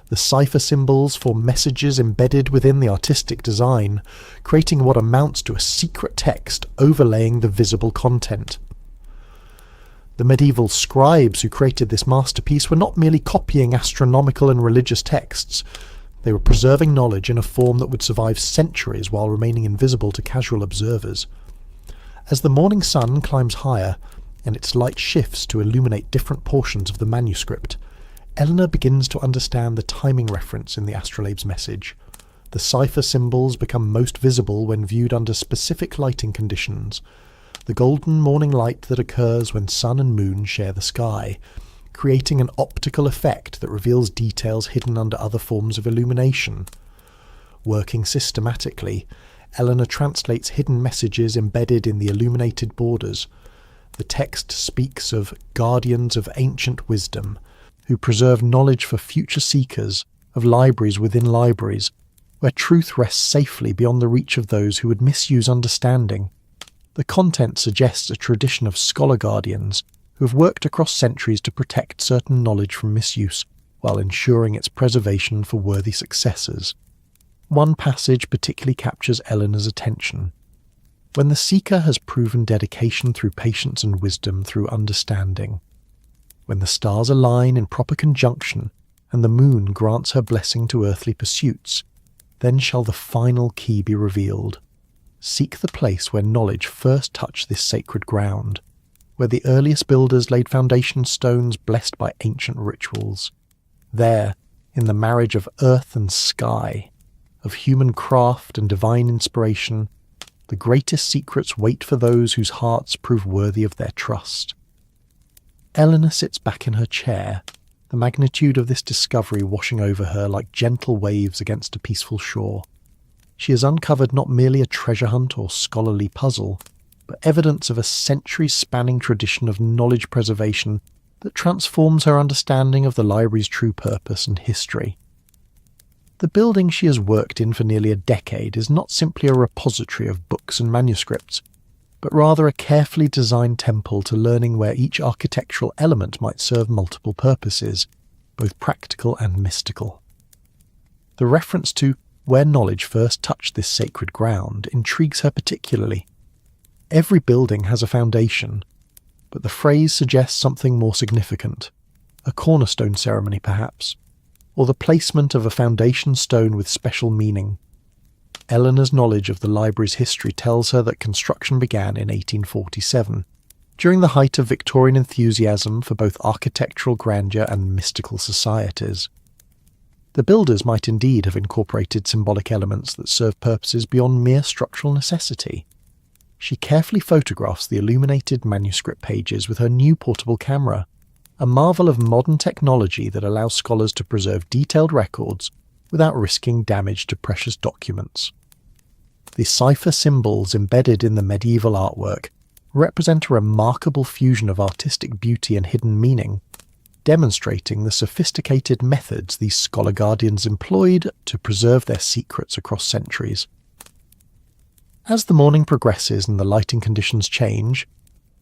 The cipher symbols form messages embedded within the artistic design, creating what amounts to a secret text overlaying the visible content. The medieval scribes who created this masterpiece were not merely copying astronomical and religious texts. They were preserving knowledge in a form that would survive centuries while remaining invisible to casual observers. As the morning sun climbs higher, and its light shifts to illuminate different portions of the manuscript, Eleanor begins to understand the timing reference in the astrolabe's message. The cipher symbols become most visible when viewed under specific lighting conditions: the golden morning light that occurs when sun and moon share the sky, creating an optical effect that reveals details hidden under other forms of illumination. Working systematically, Eleanor translates hidden messages embedded in the illuminated borders. The text speaks of guardians of ancient wisdom, who preserve knowledge for future seekers, of libraries within libraries, where truth rests safely beyond the reach of those who would misuse understanding. The content suggests a tradition of scholar guardians who have worked across centuries to protect certain knowledge from misuse, while ensuring its preservation for worthy successors. One passage particularly captures Eleanor's attention. When the seeker has proven dedication through patience and wisdom through understanding, when the stars align in proper conjunction and the moon grants her blessing to earthly pursuits, then shall the final key be revealed. Seek the place where knowledge first touched this sacred ground, where the earliest builders laid foundation stones blessed by ancient rituals. There, in the marriage of earth and sky, of human craft and divine inspiration, the greatest secrets wait for those whose hearts prove worthy of their trust. Eleanor sits back in her chair, the magnitude of this discovery washing over her like gentle waves against a peaceful shore. She has uncovered not merely a treasure hunt or scholarly puzzle, but evidence of a centuries-spanning tradition of knowledge preservation that transforms her understanding of the library's true purpose and history. The building she has worked in for nearly a decade is not simply a repository of books and manuscripts, but rather a carefully designed temple to learning where each architectural element might serve multiple purposes, both practical and mystical. The reference to where knowledge first touched this sacred ground intrigues her particularly. Every building has a foundation, but the phrase suggests something more significant, a cornerstone ceremony perhaps, or the placement of a foundation stone with special meaning. Eleanor's knowledge of the library's history tells her that construction began in 1847, during the height of Victorian enthusiasm for both architectural grandeur and mystical societies. The builders might indeed have incorporated symbolic elements that serve purposes beyond mere structural necessity. She carefully photographs the illuminated manuscript pages with her new portable camera, a marvel of modern technology that allows scholars to preserve detailed records without risking damage to precious documents. The cipher symbols embedded in the medieval artwork represent a remarkable fusion of artistic beauty and hidden meaning, demonstrating the sophisticated methods these scholar guardians employed to preserve their secrets across centuries. As the morning progresses and the lighting conditions change,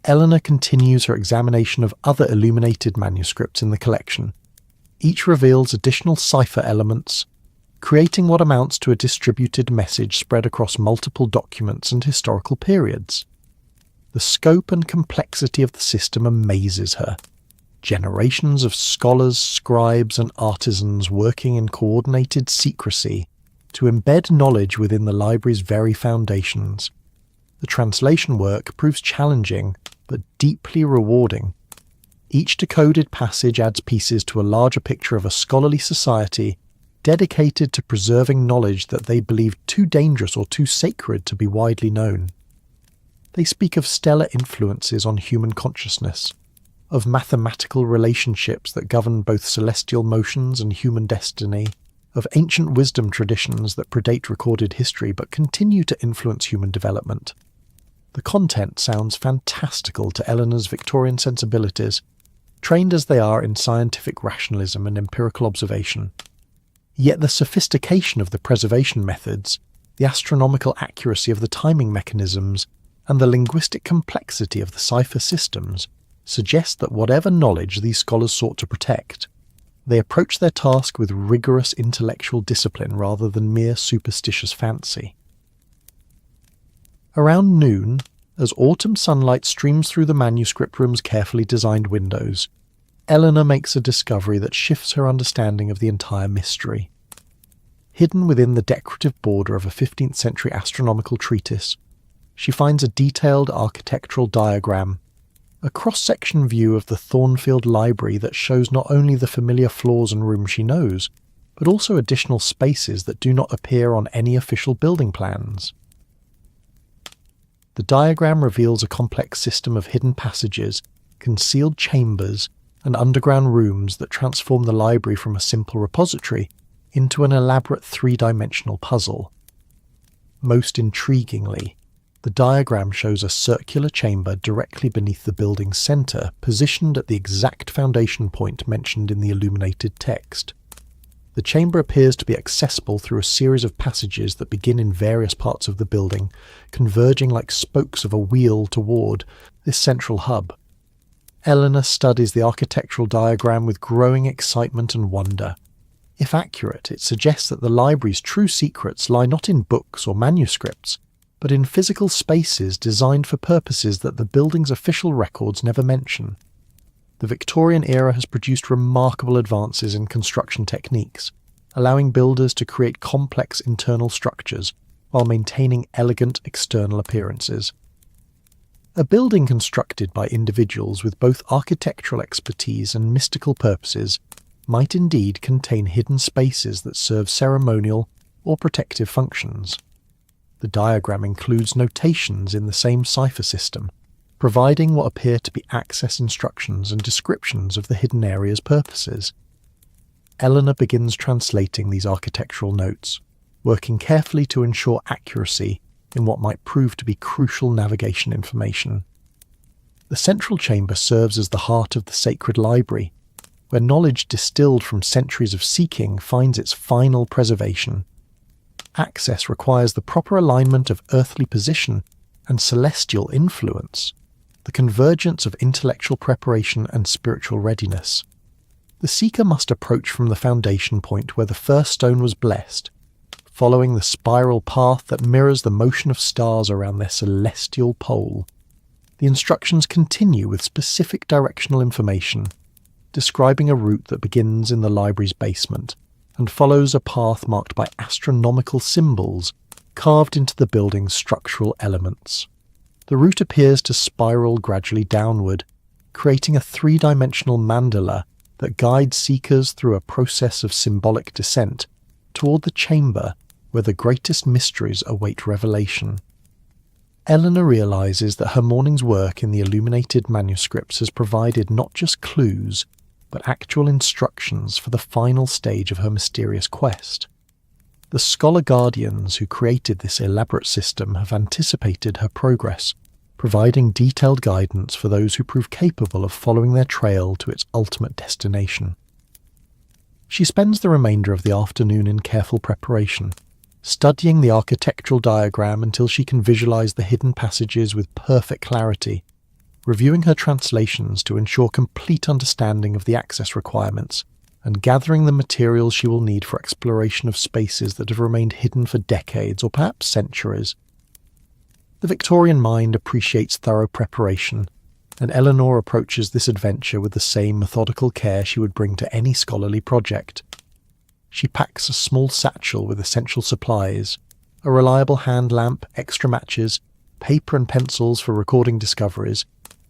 Eleanor continues her examination of other illuminated manuscripts in the collection. Each reveals additional cipher elements, creating what amounts to a distributed message spread across multiple documents and historical periods. The scope and complexity of the system amazes her. Generations of scholars, scribes, and artisans working in coordinated secrecy to embed knowledge within the library's very foundations. The translation work proves challenging, but deeply rewarding. Each decoded passage adds pieces to a larger picture of a scholarly society dedicated to preserving knowledge that they believed too dangerous or too sacred to be widely known. They speak of stellar influences on human consciousness, of mathematical relationships that govern both celestial motions and human destiny, of ancient wisdom traditions that predate recorded history but continue to influence human development. The content sounds fantastical to Eleanor's Victorian sensibilities, trained as they are in scientific rationalism and empirical observation. Yet the sophistication of the preservation methods, the astronomical accuracy of the timing mechanisms, and the linguistic complexity of the cipher systems suggest that whatever knowledge these scholars sought to protect, they approach their task with rigorous intellectual discipline rather than mere superstitious fancy. Around noon, as autumn sunlight streams through the manuscript room's carefully designed windows, Eleanor makes a discovery that shifts her understanding of the entire mystery. Hidden within the decorative border of a 15th century astronomical treatise, she finds a detailed architectural diagram, a cross-section view of the Thornfield Library that shows not only the familiar floors and rooms she knows, but also additional spaces that do not appear on any official building plans. The diagram reveals a complex system of hidden passages, concealed chambers, and underground rooms that transform the library from a simple repository into an elaborate three-dimensional puzzle. Most intriguingly, the diagram shows a circular chamber directly beneath the building's centre, positioned at the exact foundation point mentioned in the illuminated text. The chamber appears to be accessible through a series of passages that begin in various parts of the building, converging like spokes of a wheel toward this central hub. Eleanor studies the architectural diagram with growing excitement and wonder. If accurate, it suggests that the library's true secrets lie not in books or manuscripts, but in physical spaces designed for purposes that the building's official records never mention. The Victorian era has produced remarkable advances in construction techniques, allowing builders to create complex internal structures while maintaining elegant external appearances. A building constructed by individuals with both architectural expertise and mystical purposes might indeed contain hidden spaces that serve ceremonial or protective functions. The diagram includes notations in the same cipher system, providing what appear to be access instructions and descriptions of the hidden area's purposes. Eleanor begins translating these architectural notes, working carefully to ensure accuracy in what might prove to be crucial navigation information. The central chamber serves as the heart of the sacred library, where knowledge distilled from centuries of seeking finds its final preservation. Access requires the proper alignment of earthly position and celestial influence, the convergence of intellectual preparation and spiritual readiness. The seeker must approach from the foundation point where the first stone was blessed, following the spiral path that mirrors the motion of stars around their celestial pole. The instructions continue with specific directional information, describing a route that begins in the library's basement and follows a path marked by astronomical symbols carved into the building's structural elements. The route appears to spiral gradually downward, creating a three-dimensional mandala that guides seekers through a process of symbolic descent toward the chamber where the greatest mysteries await revelation. Eleanor realizes that her morning's work in the illuminated manuscripts has provided not just clues, but actual instructions for the final stage of her mysterious quest. The scholar guardians who created this elaborate system have anticipated her progress, providing detailed guidance for those who prove capable of following their trail to its ultimate destination. She spends the remainder of the afternoon in careful preparation, studying the architectural diagram until she can visualize the hidden passages with perfect clarity. reviewing her translations to ensure complete understanding of the access requirements and gathering the materials she will need for exploration of spaces that have remained hidden for decades or perhaps centuries. The Victorian mind appreciates thorough preparation, and Eleanor approaches this adventure with the same methodical care she would bring to any scholarly project. She packs a small satchel with essential supplies, a reliable hand lamp, extra matches, paper and pencils for recording discoveries,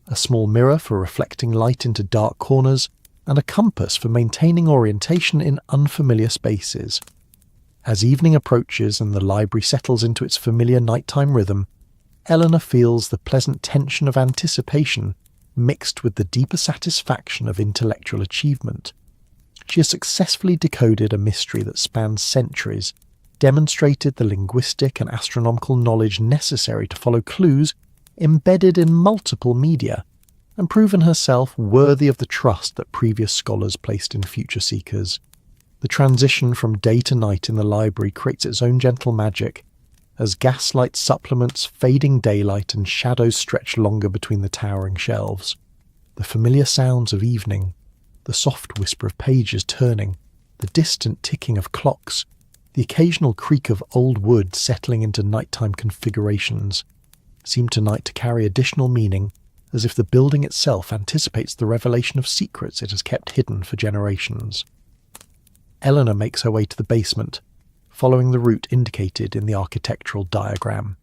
a small mirror for reflecting light into dark corners, and a compass for maintaining orientation in unfamiliar spaces. As evening approaches and the library settles into its familiar nighttime rhythm, Eleanor feels the pleasant tension of anticipation mixed with the deeper satisfaction of intellectual achievement. She has successfully decoded a mystery that spans centuries, demonstrated the linguistic and astronomical knowledge necessary to follow clues embedded in multiple media, and proven herself worthy of the trust that previous scholars placed in future seekers. The transition from day to night in the library creates its own gentle magic, as gaslight supplements fading daylight and shadows stretch longer between the towering shelves. The familiar sounds of evening, the soft whisper of pages turning, the distant ticking of clocks, the occasional creak of old wood settling into nighttime configurations, seem tonight to carry additional meaning, as if the building itself anticipates the revelation of secrets it has kept hidden for generations. Eleanor makes her way to the basement, following the route indicated in the architectural diagram.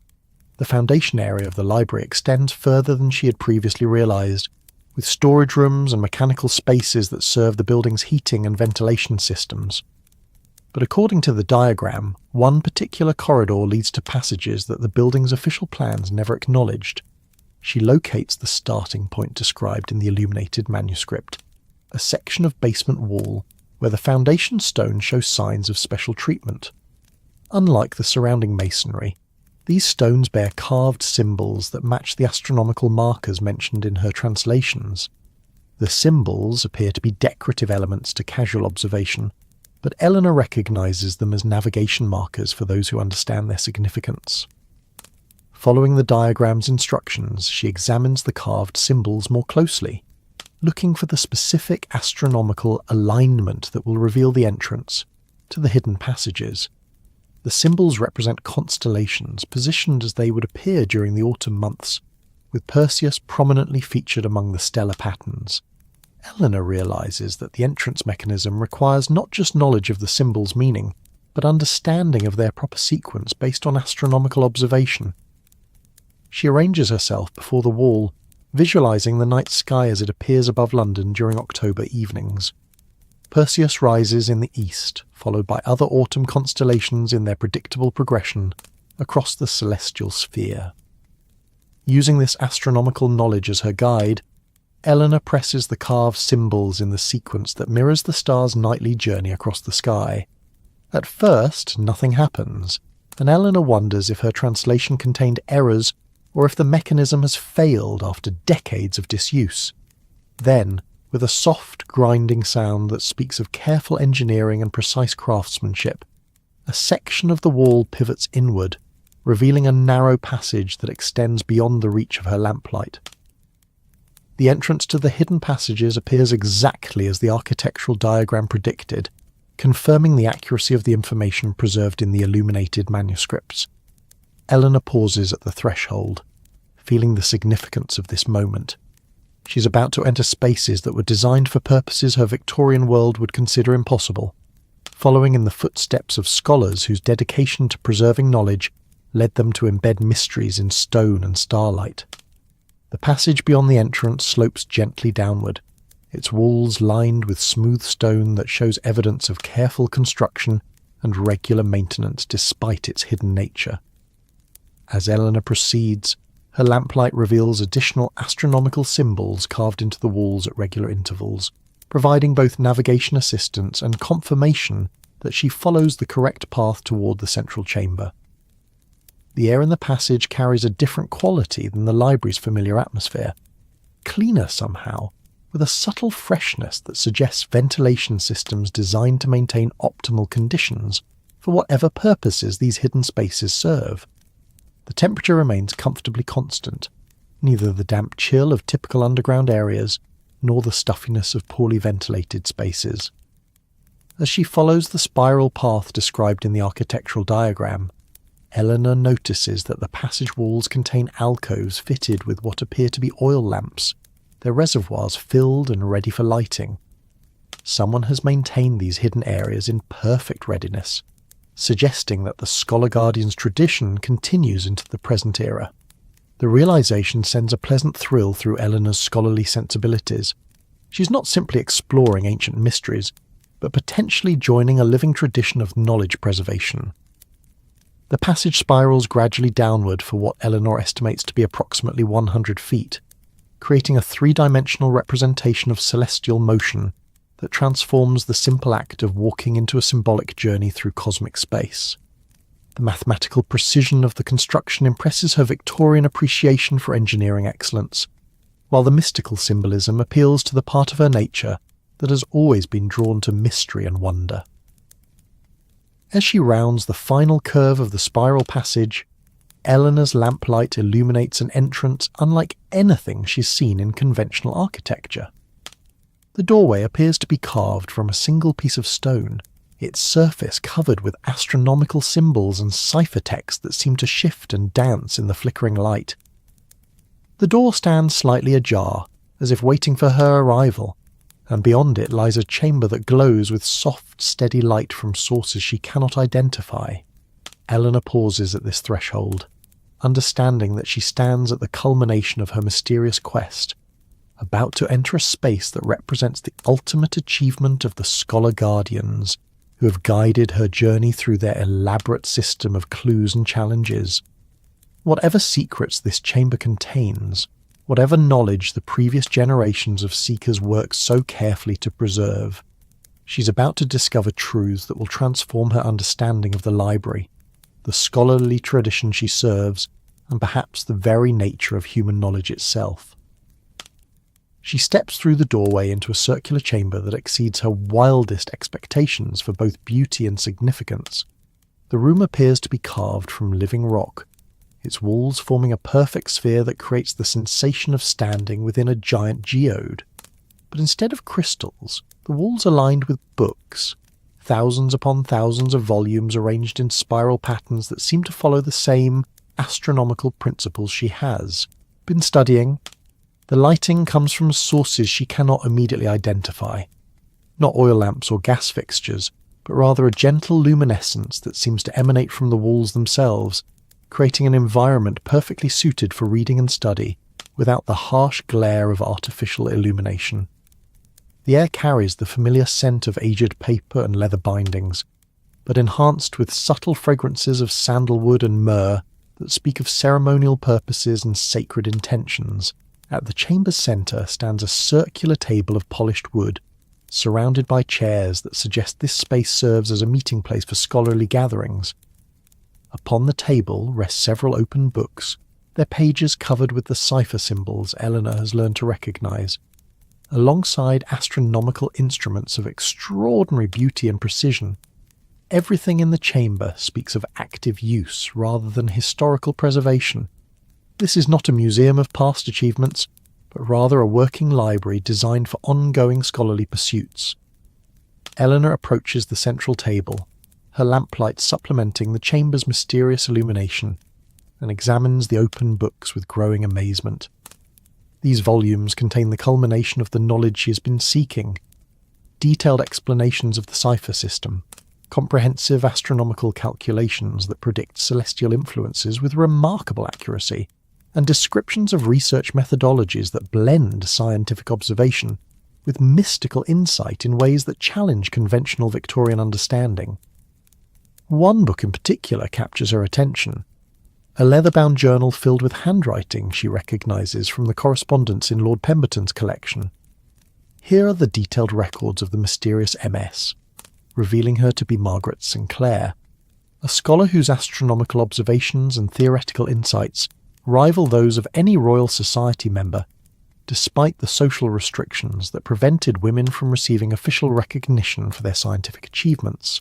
The foundation area of the library extends further than she had previously realized, with storage rooms and mechanical spaces that serve the building's heating and ventilation systems. But according to the diagram, one particular corridor leads to passages that the building's official plans never acknowledged. She locates the starting point described in the illuminated manuscript, a section of basement wall where the foundation stone shows signs of special treatment. Unlike the surrounding masonry, these stones bear carved symbols that match the astronomical markers mentioned in her translations. The symbols appear to be decorative elements to casual observation, but Eleanor recognizes them as navigation markers for those who understand their significance. Following the diagram's instructions, she examines the carved symbols more closely, looking for the specific astronomical alignment that will reveal the entrance to the hidden passages. The symbols represent constellations positioned as they would appear during the autumn months, with Perseus prominently featured among the stellar patterns. Eleanor realizes that the entrance mechanism requires not just knowledge of the symbols' meaning, but understanding of their proper sequence based on astronomical observation. She arranges herself before the wall, visualizing the night sky as it appears above London during October evenings. Perseus rises in the east, followed by other autumn constellations in their predictable progression across the celestial sphere. Using this astronomical knowledge as her guide, Eleanor presses the carved symbols in the sequence that mirrors the star's nightly journey across the sky. At first, nothing happens, and Eleanor wonders if her translation contained errors or if the mechanism has failed after decades of disuse. Then, with a soft, grinding sound that speaks of careful engineering and precise craftsmanship, a section of the wall pivots inward, revealing a narrow passage that extends beyond the reach of her lamplight. The entrance to the hidden passages appears exactly as the architectural diagram predicted, confirming the accuracy of the information preserved in the illuminated manuscripts. Eleanor pauses at the threshold, feeling the significance of this moment. She's about to enter spaces that were designed for purposes her Victorian world would consider impossible, following in the footsteps of scholars whose dedication to preserving knowledge led them to embed mysteries in stone and starlight. The passage beyond the entrance slopes gently downward, its walls lined with smooth stone that shows evidence of careful construction and regular maintenance despite its hidden nature. As Eleanor proceeds, her lamplight reveals additional astronomical symbols carved into the walls at regular intervals, providing both navigation assistance and confirmation that she follows the correct path toward the central chamber. The air in the passage carries a different quality than the library's familiar atmosphere, cleaner somehow, with a subtle freshness that suggests ventilation systems designed to maintain optimal conditions for whatever purposes these hidden spaces serve. The temperature remains comfortably constant, neither the damp chill of typical underground areas nor the stuffiness of poorly ventilated spaces. As she follows the spiral path described in the architectural diagram, Eleanor notices that the passage walls contain alcoves fitted with what appear to be oil lamps, their reservoirs filled and ready for lighting. Someone has maintained these hidden areas in perfect readiness, suggesting that the Scholar Guardian's tradition continues into the present era. The realization sends a pleasant thrill through Eleanor's scholarly sensibilities. She's not simply exploring ancient mysteries, but potentially joining a living tradition of knowledge preservation. The passage spirals gradually downward for what Eleanor estimates to be approximately 100 feet, creating a three-dimensional representation of celestial motion that transforms the simple act of walking into a symbolic journey through cosmic space. The mathematical precision of the construction impresses her Victorian appreciation for engineering excellence, while the mystical symbolism appeals to the part of her nature that has always been drawn to mystery and wonder. As she rounds the final curve of the spiral passage, Eleanor's lamplight illuminates an entrance unlike anything she's seen in conventional architecture. The doorway appears to be carved from a single piece of stone, its surface covered with astronomical symbols and ciphertext that seem to shift and dance in the flickering light. The door stands slightly ajar, as if waiting for her arrival, and beyond it lies a chamber that glows with soft, steady light from sources she cannot identify. Eleanor pauses at this threshold, understanding that she stands at the culmination of her mysterious quest, about to enter a space that represents the ultimate achievement of the Scholar Guardians, who have guided her journey through their elaborate system of clues and challenges. Whatever secrets this chamber contains, whatever knowledge the previous generations of seekers worked so carefully to preserve, she's about to discover truths that will transform her understanding of the library, the scholarly tradition she serves, and perhaps the very nature of human knowledge itself. She steps through the doorway into a circular chamber that exceeds her wildest expectations for both beauty and significance. The room appears to be carved from living rock, its walls forming a perfect sphere that creates the sensation of standing within a giant geode. But instead of crystals, the walls are lined with books, thousands upon thousands of volumes arranged in spiral patterns that seem to follow the same astronomical principles she has been studying. The lighting comes from sources she cannot immediately identify. Not oil lamps or gas fixtures, but rather a gentle luminescence that seems to emanate from the walls themselves, creating an environment perfectly suited for reading and study, without the harsh glare of artificial illumination. The air carries the familiar scent of aged paper and leather bindings, but enhanced with subtle fragrances of sandalwood and myrrh that speak of ceremonial purposes and sacred intentions. At the chamber's centre stands a circular table of polished wood, surrounded by chairs that suggest this space serves as a meeting place for scholarly gatherings. Upon the table rest several open books, their pages covered with the cipher symbols Eleanor has learned to recognise, alongside astronomical instruments of extraordinary beauty and precision. Everything in the chamber speaks of active use rather than historical preservation. This is not a museum of past achievements, but rather a working library designed for ongoing scholarly pursuits. Eleanor approaches the central table, her lamplight supplementing the chamber's mysterious illumination, and examines the open books with growing amazement. These volumes contain the culmination of the knowledge she has been seeking: detailed explanations of the cipher system, comprehensive astronomical calculations that predict celestial influences with remarkable accuracy, and descriptions of research methodologies that blend scientific observation with mystical insight in ways that challenge conventional Victorian understanding. One book in particular captures her attention, a leather-bound journal filled with handwriting she recognises from the correspondence in Lord Pemberton's collection. Here are the detailed records of the mysterious MS, revealing her to be Margaret Sinclair, a scholar whose astronomical observations and theoretical insights rival those of any Royal Society member, despite the social restrictions that prevented women from receiving official recognition for their scientific achievements.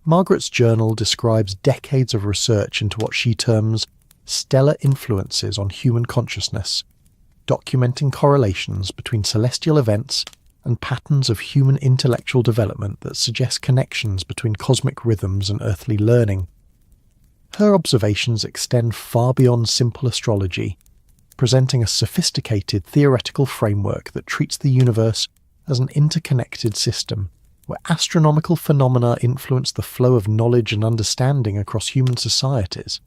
Margaret's journal describes decades of research into what she terms Stellar Influences on Human Consciousness, documenting correlations between celestial events and patterns of human intellectual development that suggest connections between cosmic rhythms and earthly learning. Her observations extend far beyond simple astrology, presenting a sophisticated theoretical framework that treats the universe as an interconnected system, where astronomical phenomena influence the flow of knowledge and understanding across human societies.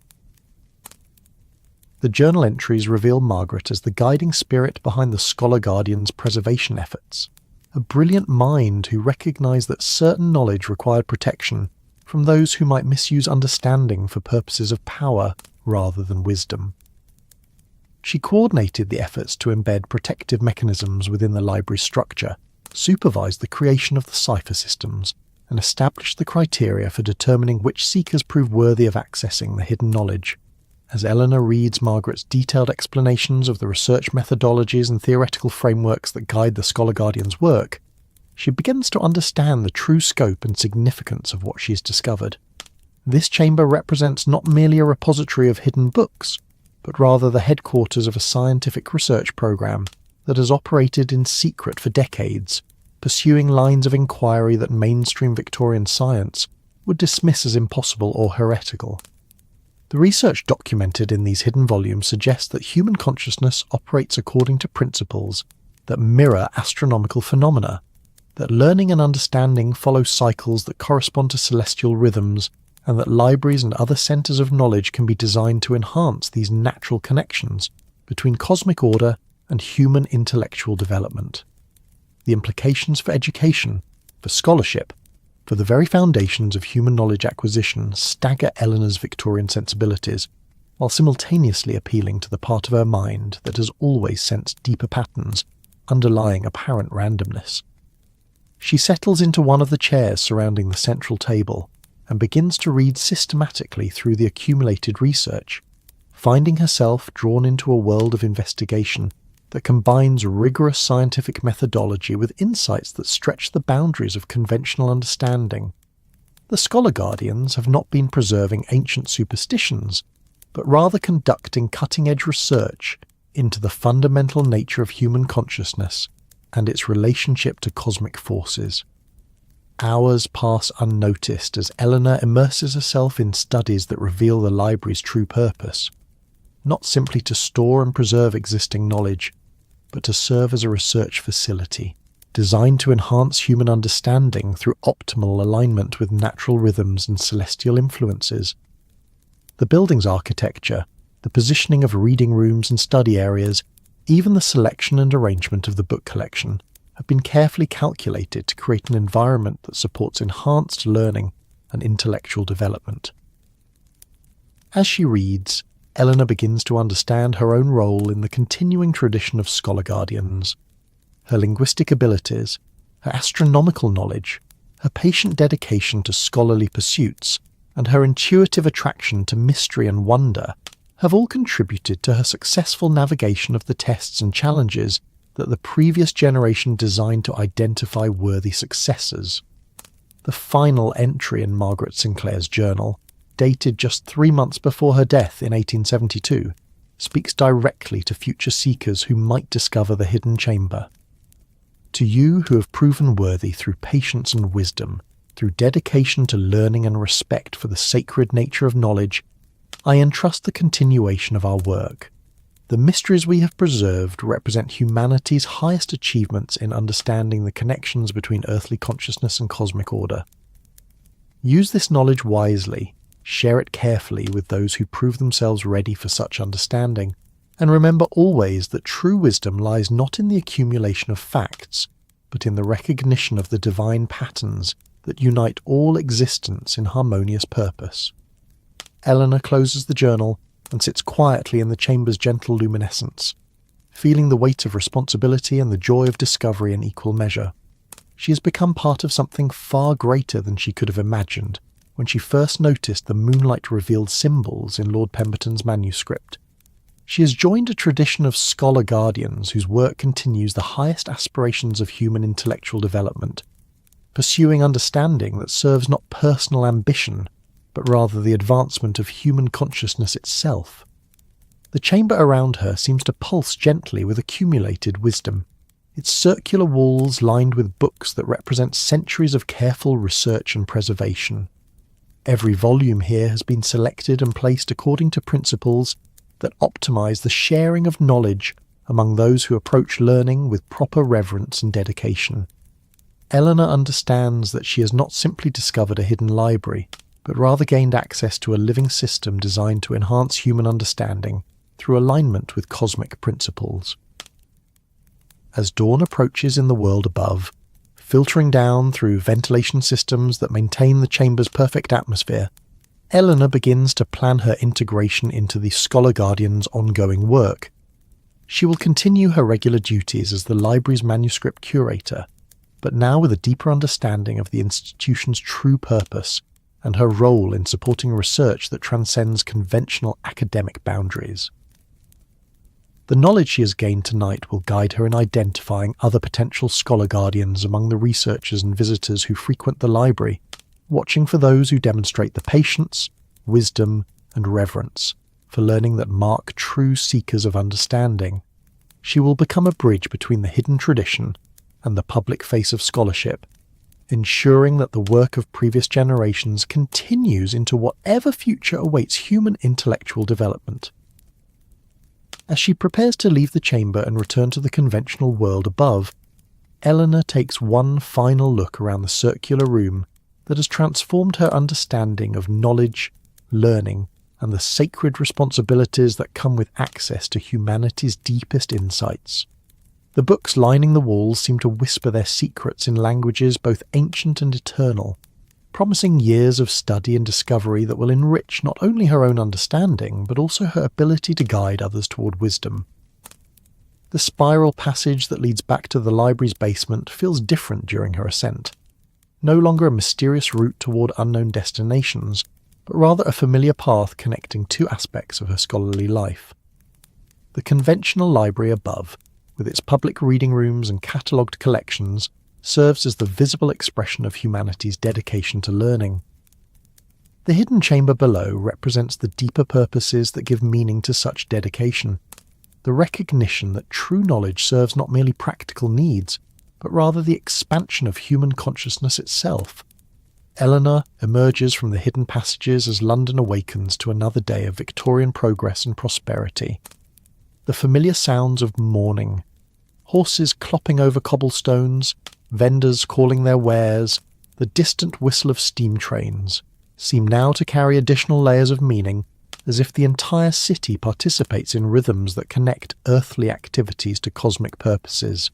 The journal entries reveal Margaret as the guiding spirit behind the Scholar Guardian's preservation efforts, a brilliant mind who recognised that certain knowledge required protection from those who might misuse understanding for purposes of power rather than wisdom. She coordinated the efforts to embed protective mechanisms within the library's structure, supervised the creation of the cipher systems, and established the criteria for determining which seekers prove worthy of accessing the hidden knowledge. As Eleanor reads Margaret's detailed explanations of the research methodologies and theoretical frameworks that guide the Scholar Guardian's work, she begins to understand the true scope and significance of what she's discovered. This chamber represents not merely a repository of hidden books, but rather the headquarters of a scientific research program that has operated in secret for decades, pursuing lines of inquiry that mainstream Victorian science would dismiss as impossible or heretical. The research documented in these hidden volumes suggests that human consciousness operates according to principles that mirror astronomical phenomena, that learning and understanding follow cycles that correspond to celestial rhythms, and that libraries and other centres of knowledge can be designed to enhance these natural connections between cosmic order and human intellectual development. The implications for education, for scholarship, for the very foundations of human knowledge acquisition stagger Eleanor's Victorian sensibilities, while simultaneously appealing to the part of her mind that has always sensed deeper patterns underlying apparent randomness. She settles into one of the chairs surrounding the central table and begins to read systematically through the accumulated research, finding herself drawn into a world of investigation that combines rigorous scientific methodology with insights that stretch the boundaries of conventional understanding. The Scholar Guardians have not been preserving ancient superstitions, but rather conducting cutting-edge research into the fundamental nature of human consciousness and its relationship to cosmic forces. Hours pass unnoticed as Eleanor immerses herself in studies that reveal the library's true purpose, not simply to store and preserve existing knowledge, but to serve as a research facility, designed to enhance human understanding through optimal alignment with natural rhythms and celestial influences. The building's architecture, the positioning of reading rooms and study areas, even the selection and arrangement of the book collection, have been carefully calculated to create an environment that supports enhanced learning and intellectual development. As she reads, Eleanor begins to understand her own role in the continuing tradition of Scholar Guardians. Her linguistic abilities, her astronomical knowledge, her patient dedication to scholarly pursuits, and her intuitive attraction to mystery and wonder have all contributed to her successful navigation of the tests and challenges that the previous generation designed to identify worthy successors. The final entry in Margaret Sinclair's journal, dated just 3 months before her death in 1872, speaks directly to future seekers who might discover the hidden chamber. To you who have proven worthy through patience and wisdom, through dedication to learning and respect for the sacred nature of knowledge, I entrust the continuation of our work. The mysteries we have preserved represent humanity's highest achievements in understanding the connections between earthly consciousness and cosmic order. Use this knowledge wisely, share it carefully with those who prove themselves ready for such understanding, and remember always that true wisdom lies not in the accumulation of facts, but in the recognition of the divine patterns that unite all existence in harmonious purpose. Eleanor closes the journal and sits quietly in the chamber's gentle luminescence, feeling the weight of responsibility and the joy of discovery in equal measure. She has become part of something far greater than she could have imagined when she first noticed the moonlight-revealed symbols in Lord Pemberton's manuscript. She has joined a tradition of scholar guardians whose work continues the highest aspirations of human intellectual development, pursuing understanding that serves not personal ambition, but rather the advancement of human consciousness itself. The chamber around her seems to pulse gently with accumulated wisdom, its circular walls lined with books that represent centuries of careful research and preservation. Every volume here has been selected and placed according to principles that optimize the sharing of knowledge among those who approach learning with proper reverence and dedication. Eleanor understands that she has not simply discovered a hidden library, but rather gained access to a living system designed to enhance human understanding through alignment with cosmic principles. As dawn approaches in the world above, filtering down through ventilation systems that maintain the chamber's perfect atmosphere, Eleanor begins to plan her integration into the Scholar Guardian's ongoing work. She will continue her regular duties as the library's manuscript curator, but now with a deeper understanding of the institution's true purpose and her role in supporting research that transcends conventional academic boundaries. The knowledge she has gained tonight will guide her in identifying other potential Scholar Guardians among the researchers and visitors who frequent the library, watching for those who demonstrate the patience, wisdom, and reverence for learning that mark true seekers of understanding. She will become a bridge between the hidden tradition and the public face of scholarship, ensuring that the work of previous generations continues into whatever future awaits human intellectual development. As she prepares to leave the chamber and return to the conventional world above, Eleanor takes one final look around the circular room that has transformed her understanding of knowledge, learning, and the sacred responsibilities that come with access to humanity's deepest insights. The books lining the walls seem to whisper their secrets in languages both ancient and eternal, promising years of study and discovery that will enrich not only her own understanding, but also her ability to guide others toward wisdom. The spiral passage that leads back to the library's basement feels different during her ascent. No longer a mysterious route toward unknown destinations, but rather a familiar path connecting two aspects of her scholarly life. The conventional library above, with its public reading rooms and catalogued collections, serves as the visible expression of humanity's dedication to learning. The hidden chamber below represents the deeper purposes that give meaning to such dedication, the recognition that true knowledge serves not merely practical needs, but rather the expansion of human consciousness itself. Eleanor emerges from the hidden passages as London awakens to another day of Victorian progress and prosperity. The familiar sounds of morning, horses clopping over cobblestones, vendors calling their wares, the distant whistle of steam trains, seem now to carry additional layers of meaning, as if the entire city participates in rhythms that connect earthly activities to cosmic purposes.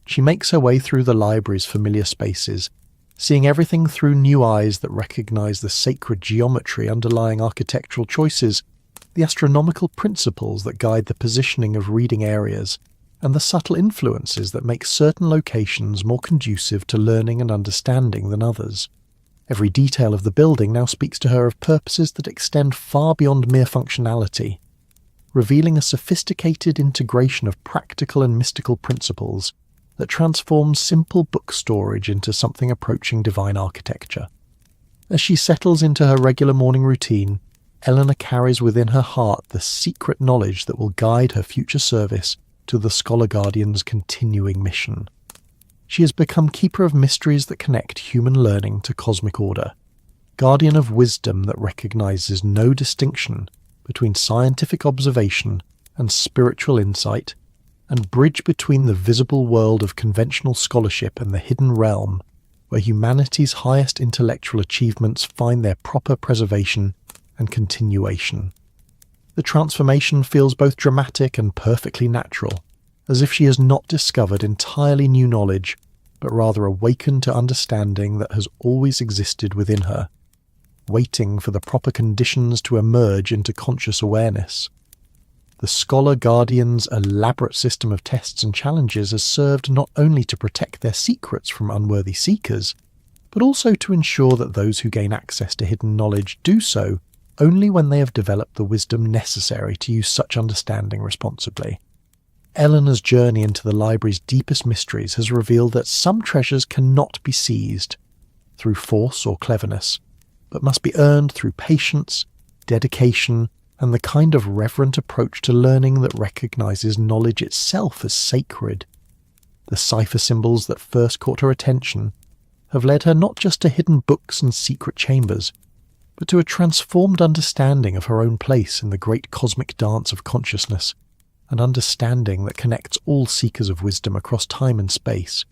She makes her way through the library's familiar spaces, seeing everything through new eyes that recognize the sacred geometry underlying architectural choices, the astronomical principles that guide the positioning of reading areas, and the subtle influences that make certain locations more conducive to learning and understanding than others. Every detail of the building now speaks to her of purposes that extend far beyond mere functionality, revealing a sophisticated integration of practical and mystical principles that transforms simple book storage into something approaching divine architecture. As she settles into her regular morning routine, Eleanor carries within her heart the secret knowledge that will guide her future service to the Scholar Guardian's continuing mission. She has become keeper of mysteries that connect human learning to cosmic order, guardian of wisdom that recognizes no distinction between scientific observation and spiritual insight, and bridge between the visible world of conventional scholarship and the hidden realm where humanity's highest intellectual achievements find their proper preservation and continuation. The transformation feels both dramatic and perfectly natural, as if she has not discovered entirely new knowledge, but rather awakened to understanding that has always existed within her, waiting for the proper conditions to emerge into conscious awareness. The Scholar Guardian's elaborate system of tests and challenges has served not only to protect their secrets from unworthy seekers, but also to ensure that those who gain access to hidden knowledge do so only when they have developed the wisdom necessary to use such understanding responsibly. Eleanor's journey into the library's deepest mysteries has revealed that some treasures cannot be seized through force or cleverness, but must be earned through patience, dedication, and the kind of reverent approach to learning that recognizes knowledge itself as sacred. The cipher symbols that first caught her attention have led her not just to hidden books and secret chambers, but to a transformed understanding of her own place in the great cosmic dance of consciousness, an understanding that connects all seekers of wisdom across time and space.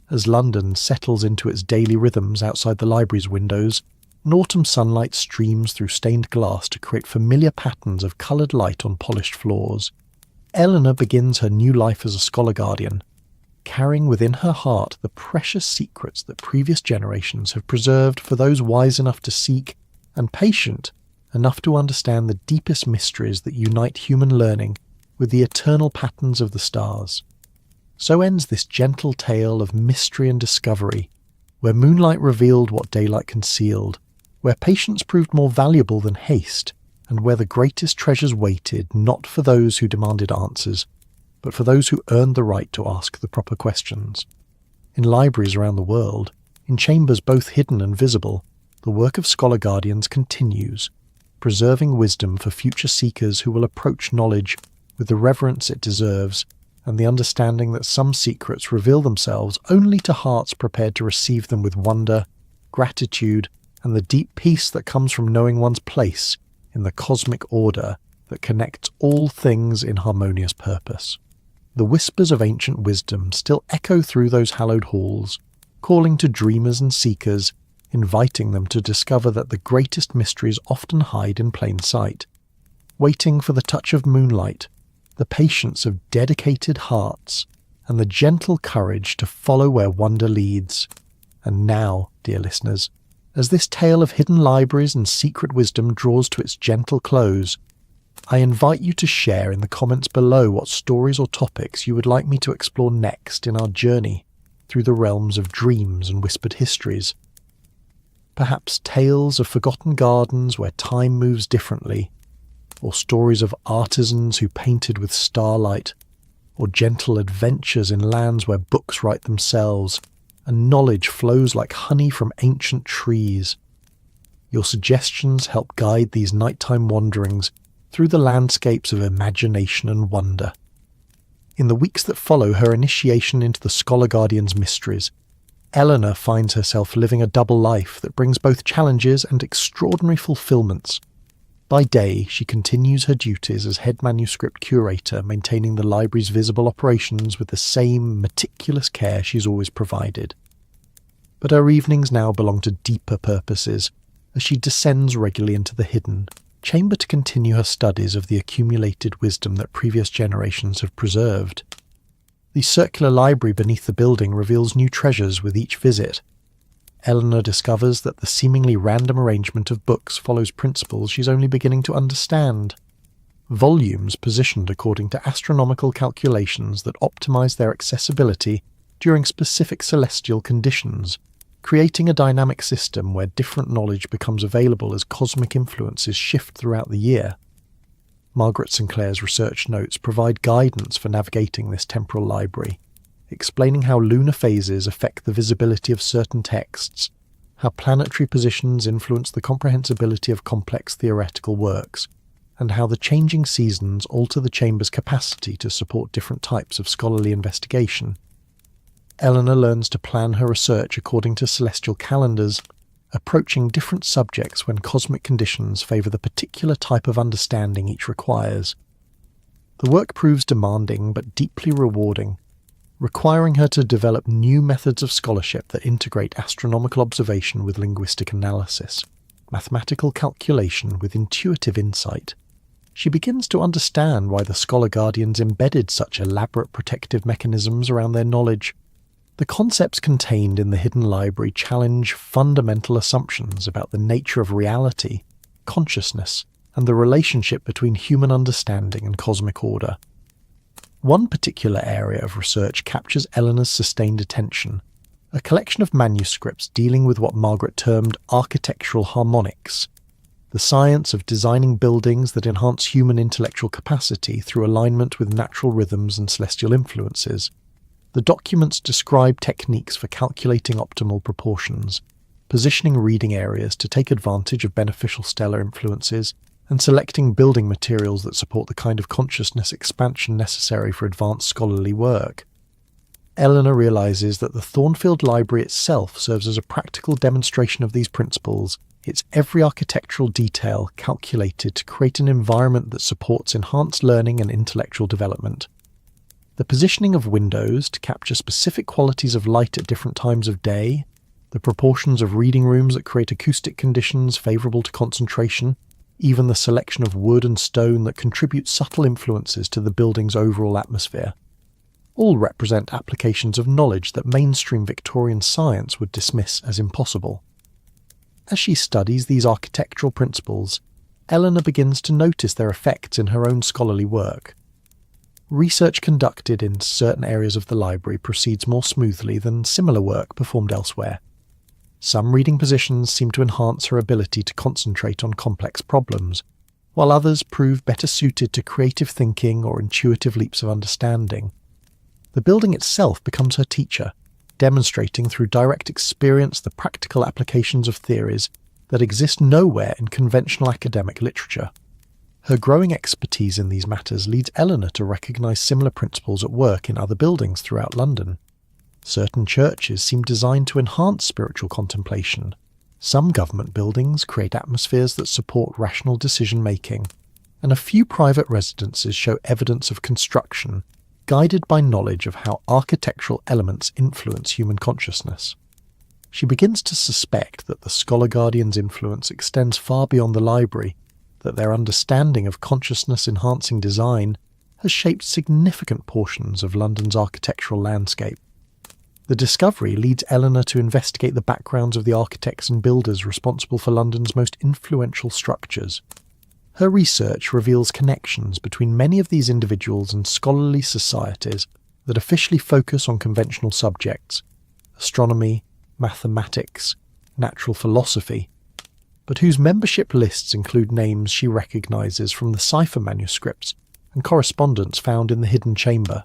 As London settles into its daily rhythms outside the library's windows, an autumn sunlight streams through stained glass to create familiar patterns of coloured light on polished floors. Eleanor begins her new life as a scholar guardian, carrying within her heart the precious secrets that previous generations have preserved for those wise enough to seek and patient enough to understand the deepest mysteries that unite human learning with the eternal patterns of the stars. So ends this gentle tale of mystery and discovery, where moonlight revealed what daylight concealed, where patience proved more valuable than haste, and where the greatest treasures waited not for those who demanded answers, but for those who earned the right to ask the proper questions. In libraries around the world, in chambers both hidden and visible, the work of scholar guardians continues, preserving wisdom for future seekers who will approach knowledge with the reverence it deserves, and the understanding that some secrets reveal themselves only to hearts prepared to receive them with wonder, gratitude, and the deep peace that comes from knowing one's place in the cosmic order that connects all things in harmonious purpose. The whispers of ancient wisdom still echo through those hallowed halls, calling to dreamers and seekers, inviting them to discover that the greatest mysteries often hide in plain sight, waiting for the touch of moonlight, the patience of dedicated hearts, and the gentle courage to follow where wonder leads. And now, dear listeners, as this tale of hidden libraries and secret wisdom draws to its gentle close, I invite you to share in the comments below what stories or topics you would like me to explore next in our journey through the realms of dreams and whispered histories. Perhaps tales of forgotten gardens where time moves differently, or stories of artisans who painted with starlight, or gentle adventures in lands where books write themselves, and knowledge flows like honey from ancient trees. Your suggestions help guide these nighttime wanderings through the landscapes of imagination and wonder. In the weeks that follow her initiation into the Scholar Guardian's mysteries, Eleanor finds herself living a double life that brings both challenges and extraordinary fulfillments. By day, she continues her duties as head manuscript curator, maintaining the library's visible operations with the same meticulous care she's always provided. But her evenings now belong to deeper purposes, as she descends regularly into the hidden chamber to continue her studies of the accumulated wisdom that previous generations have preserved. The circular library beneath the building reveals new treasures with each visit. Eleanor discovers that the seemingly random arrangement of books follows principles she's only beginning to understand. Volumes positioned according to astronomical calculations that optimize their accessibility during specific celestial conditions, creating a dynamic system where different knowledge becomes available as cosmic influences shift throughout the year. Margaret Sinclair's research notes provide guidance for navigating this temporal library, explaining how lunar phases affect the visibility of certain texts, how planetary positions influence the comprehensibility of complex theoretical works, and how the changing seasons alter the chamber's capacity to support different types of scholarly investigation. Eleanor learns to plan her research according to celestial calendars, approaching different subjects when cosmic conditions favour the particular type of understanding each requires. The work proves demanding but deeply rewarding, requiring her to develop new methods of scholarship that integrate astronomical observation with linguistic analysis, mathematical calculation with intuitive insight. She begins to understand why the Scholar Guardians embedded such elaborate protective mechanisms around their knowledge. The concepts contained in the hidden library challenge fundamental assumptions about the nature of reality, consciousness, and the relationship between human understanding and cosmic order. One particular area of research captures Eleanor's sustained attention, a collection of manuscripts dealing with what Margaret termed architectural harmonics, the science of designing buildings that enhance human intellectual capacity through alignment with natural rhythms and celestial influences. The documents describe techniques for calculating optimal proportions, positioning reading areas to take advantage of beneficial stellar influences, and selecting building materials that support the kind of consciousness expansion necessary for advanced scholarly work. Eleanor realizes that the Thornfield Library itself serves as a practical demonstration of these principles, its every architectural detail calculated to create an environment that supports enhanced learning and intellectual development. The positioning of windows to capture specific qualities of light at different times of day, the proportions of reading rooms that create acoustic conditions favourable to concentration, even the selection of wood and stone that contribute subtle influences to the building's overall atmosphere, all represent applications of knowledge that mainstream Victorian science would dismiss as impossible. As she studies these architectural principles, Eleanor begins to notice their effects in her own scholarly work. Research conducted in certain areas of the library proceeds more smoothly than similar work performed elsewhere. Some reading positions seem to enhance her ability to concentrate on complex problems, while others prove better suited to creative thinking or intuitive leaps of understanding. The building itself becomes her teacher, demonstrating through direct experience the practical applications of theories that exist nowhere in conventional academic literature. Her growing expertise in these matters leads Eleanor to recognise similar principles at work in other buildings throughout London. Certain churches seem designed to enhance spiritual contemplation. Some government buildings create atmospheres that support rational decision-making, and a few private residences show evidence of construction guided by knowledge of how architectural elements influence human consciousness. She begins to suspect that the Scholar Guardians' influence extends far beyond the library, that their understanding of consciousness-enhancing design has shaped significant portions of London's architectural landscape. The discovery leads Eleanor to investigate the backgrounds of the architects and builders responsible for London's most influential structures. Her research reveals connections between many of these individuals and scholarly societies that officially focus on conventional subjects: astronomy, mathematics, natural philosophy, but whose membership lists include names she recognises from the cipher manuscripts and correspondence found in the hidden chamber.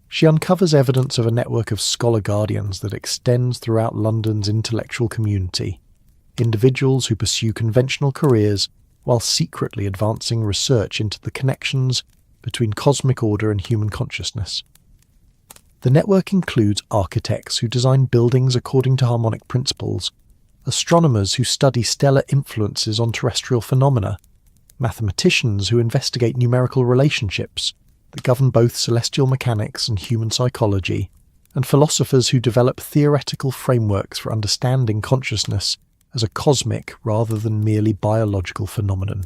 She uncovers evidence of a network of scholar guardians that extends throughout London's intellectual community, individuals who pursue conventional careers while secretly advancing research into the connections between cosmic order and human consciousness. The network includes architects who design buildings according to harmonic principles, astronomers who study stellar influences on terrestrial phenomena, mathematicians who investigate numerical relationships that govern both celestial mechanics and human psychology, and philosophers who develop theoretical frameworks for understanding consciousness as a cosmic rather than merely biological phenomenon.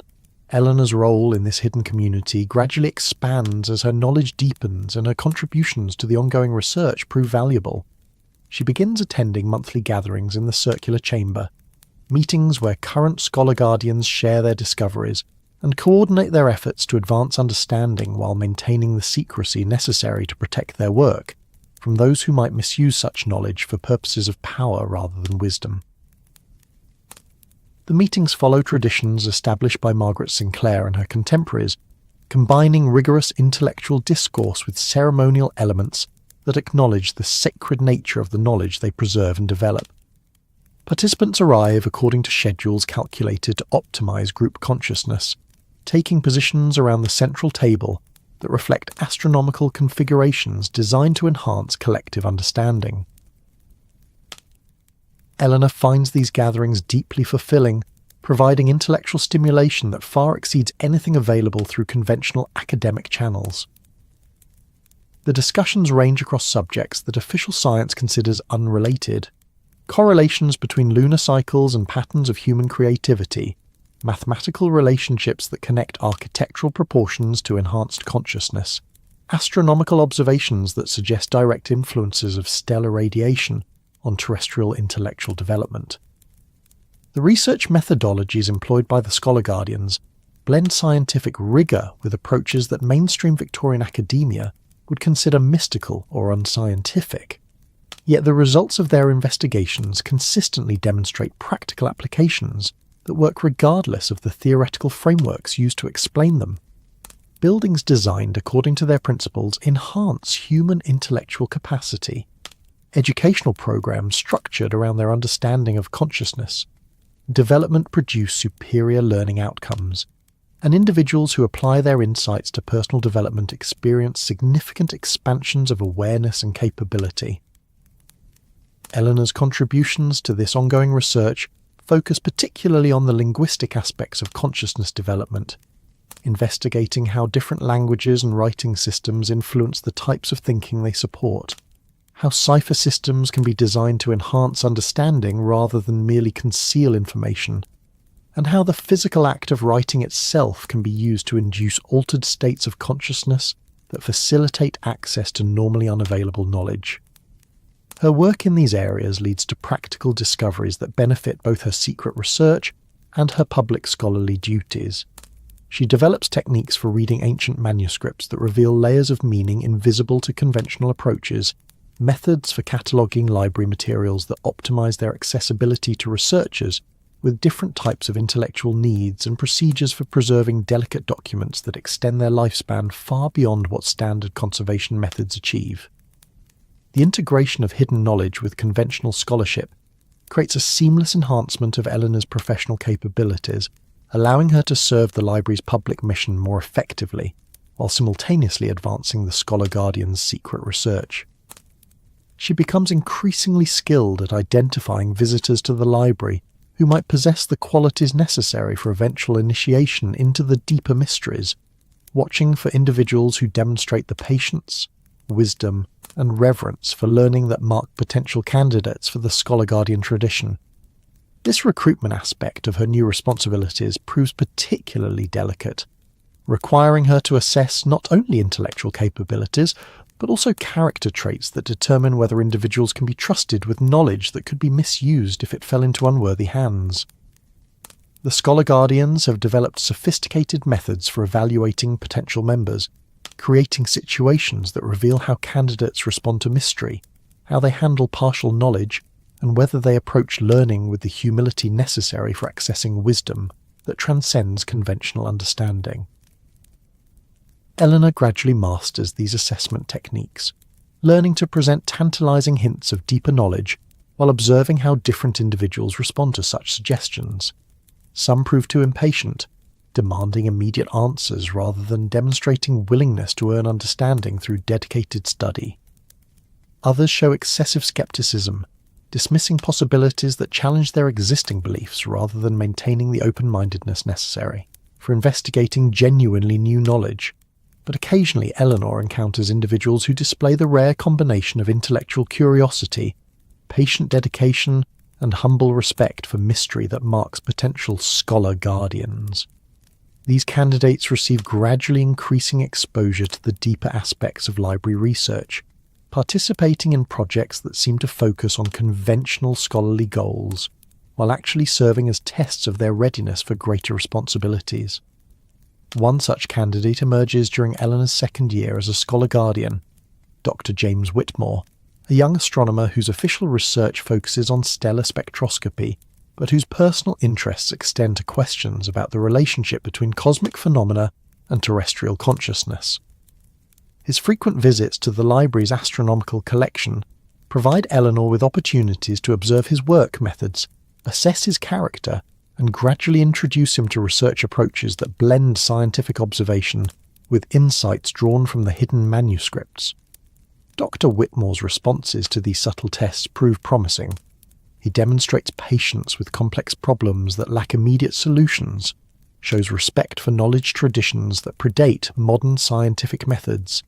Eleanor's role in this hidden community gradually expands as her knowledge deepens and her contributions to the ongoing research prove valuable. She begins attending monthly gatherings in the circular chamber, meetings where current scholar guardians share their discoveries and coordinate their efforts to advance understanding while maintaining the secrecy necessary to protect their work from those who might misuse such knowledge for purposes of power rather than wisdom. The meetings follow traditions established by Margaret Sinclair and her contemporaries, combining rigorous intellectual discourse with ceremonial elements that acknowledge the sacred nature of the knowledge they preserve and develop. Participants arrive according to schedules calculated to optimize group consciousness, taking positions around the central table that reflect astronomical configurations designed to enhance collective understanding. Eleanor finds these gatherings deeply fulfilling, providing intellectual stimulation that far exceeds anything available through conventional academic channels. The discussions range across subjects that official science considers unrelated: correlations between lunar cycles and patterns of human creativity, mathematical relationships that connect architectural proportions to enhanced consciousness, astronomical observations that suggest direct influences of stellar radiation on terrestrial intellectual development. The research methodologies employed by the Scholar Guardians blend scientific rigour with approaches that mainstream Victorian academia would consider mystical or unscientific. Yet the results of their investigations consistently demonstrate practical applications that work regardless of the theoretical frameworks used to explain them. Buildings designed according to their principles enhance human intellectual capacity. Educational programs structured around their understanding of consciousness. Development produce superior learning outcomes, and individuals who apply their insights to personal development experience significant expansions of awareness and capability. Eleanor's contributions to this ongoing research focus particularly on the linguistic aspects of consciousness development, investigating how different languages and writing systems influence the types of thinking they support, how cipher systems can be designed to enhance understanding rather than merely conceal information, and how the physical act of writing itself can be used to induce altered states of consciousness that facilitate access to normally unavailable knowledge. Her work in these areas leads to practical discoveries that benefit both her secret research and her public scholarly duties. She develops techniques for reading ancient manuscripts that reveal layers of meaning invisible to conventional approaches, methods for cataloguing library materials that optimize their accessibility to researchers with different types of intellectual needs, and procedures for preserving delicate documents that extend their lifespan far beyond what standard conservation methods achieve. The integration of hidden knowledge with conventional scholarship creates a seamless enhancement of Eleanor's professional capabilities, allowing her to serve the library's public mission more effectively, while simultaneously advancing the Scholar Guardian's secret research. She becomes increasingly skilled at identifying visitors to the library who might possess the qualities necessary for eventual initiation into the deeper mysteries, watching for individuals who demonstrate the patience, wisdom, and reverence for learning that mark potential candidates for the Scholar Guardian tradition. This recruitment aspect of her new responsibilities proves particularly delicate, requiring her to assess not only intellectual capabilities, but also character traits that determine whether individuals can be trusted with knowledge that could be misused if it fell into unworthy hands. The Scholar Guardians have developed sophisticated methods for evaluating potential members, creating situations that reveal how candidates respond to mystery, how they handle partial knowledge, and whether they approach learning with the humility necessary for accessing wisdom that transcends conventional understanding. Eleanor gradually masters these assessment techniques, learning to present tantalizing hints of deeper knowledge while observing how different individuals respond to such suggestions. Some prove too impatient, demanding immediate answers rather than demonstrating willingness to earn understanding through dedicated study. Others show excessive skepticism, dismissing possibilities that challenge their existing beliefs rather than maintaining the open-mindedness necessary for investigating genuinely new knowledge. But occasionally Eleanor encounters individuals who display the rare combination of intellectual curiosity, patient dedication, and humble respect for mystery that marks potential scholar guardians. These candidates receive gradually increasing exposure to the deeper aspects of library research, participating in projects that seem to focus on conventional scholarly goals, while actually serving as tests of their readiness for greater responsibilities. One such candidate emerges during Eleanor's second year as a Scholar Guardian, Dr. James Whitmore, a young astronomer whose official research focuses on stellar spectroscopy, but whose personal interests extend to questions about the relationship between cosmic phenomena and terrestrial consciousness. His frequent visits to the library's astronomical collection provide Eleanor with opportunities to observe his work methods, assess his character, and gradually introduce him to research approaches that blend scientific observation with insights drawn from the hidden manuscripts. Dr. Whitmore's responses to these subtle tests prove promising. He demonstrates patience with complex problems that lack immediate solutions, shows respect for knowledge traditions that predate modern scientific methods,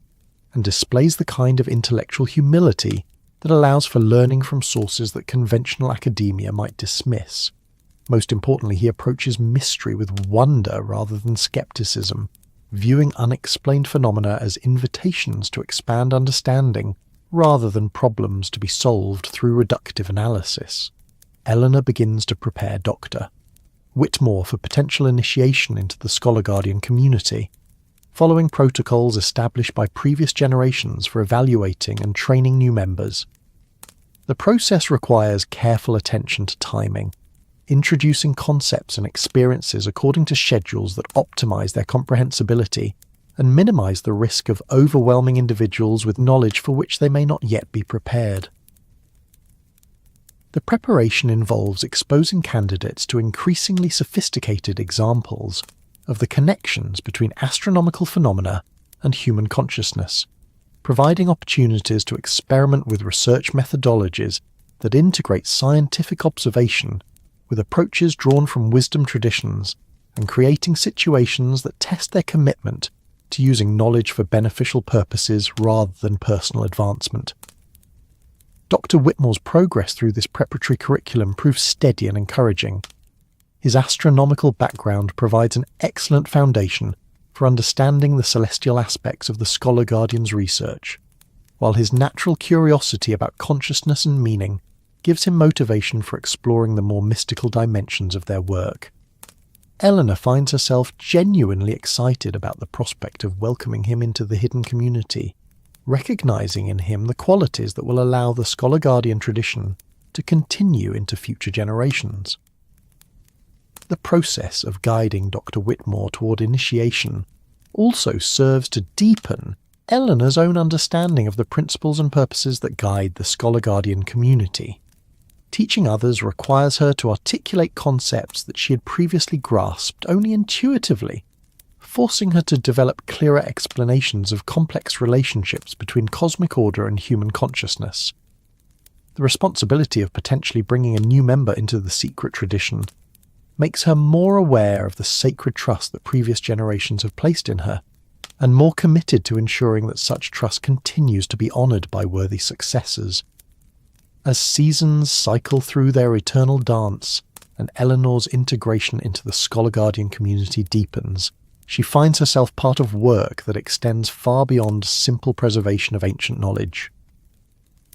and displays the kind of intellectual humility that allows for learning from sources that conventional academia might dismiss. Most importantly, he approaches mystery with wonder rather than skepticism, viewing unexplained phenomena as invitations to expand understanding rather than problems to be solved through reductive analysis. Eleanor begins to prepare Dr. Whitmore for potential initiation into the Scholar Guardian community, following protocols established by previous generations for evaluating and training new members. The process requires careful attention to timing, introducing concepts and experiences according to schedules that optimize their comprehensibility and minimize the risk of overwhelming individuals with knowledge for which they may not yet be prepared. The preparation involves exposing candidates to increasingly sophisticated examples of the connections between astronomical phenomena and human consciousness, providing opportunities to experiment with research methodologies that integrate scientific observation with approaches drawn from wisdom traditions and creating situations that test their commitment to using knowledge for beneficial purposes rather than personal advancement. Dr. Whitmore's progress through this preparatory curriculum proves steady and encouraging. His astronomical background provides an excellent foundation for understanding the celestial aspects of the Scholar Guardian's research, while his natural curiosity about consciousness and meaning gives him motivation for exploring the more mystical dimensions of their work. Eleanor finds herself genuinely excited about the prospect of welcoming him into the hidden community, recognizing in him the qualities that will allow the Scholar Guardian tradition to continue into future generations. The process of guiding Dr. Whitmore toward initiation also serves to deepen Eleanor's own understanding of the principles and purposes that guide the Scholar Guardian community. Teaching others requires her to articulate concepts that she had previously grasped only intuitively, forcing her to develop clearer explanations of complex relationships between cosmic order and human consciousness. The responsibility of potentially bringing a new member into the secret tradition makes her more aware of the sacred trust that previous generations have placed in her, and more committed to ensuring that such trust continues to be honoured by worthy successors. As seasons cycle through their eternal dance and Eleanor's integration into the Scholar Guardian community deepens, she finds herself part of work that extends far beyond simple preservation of ancient knowledge.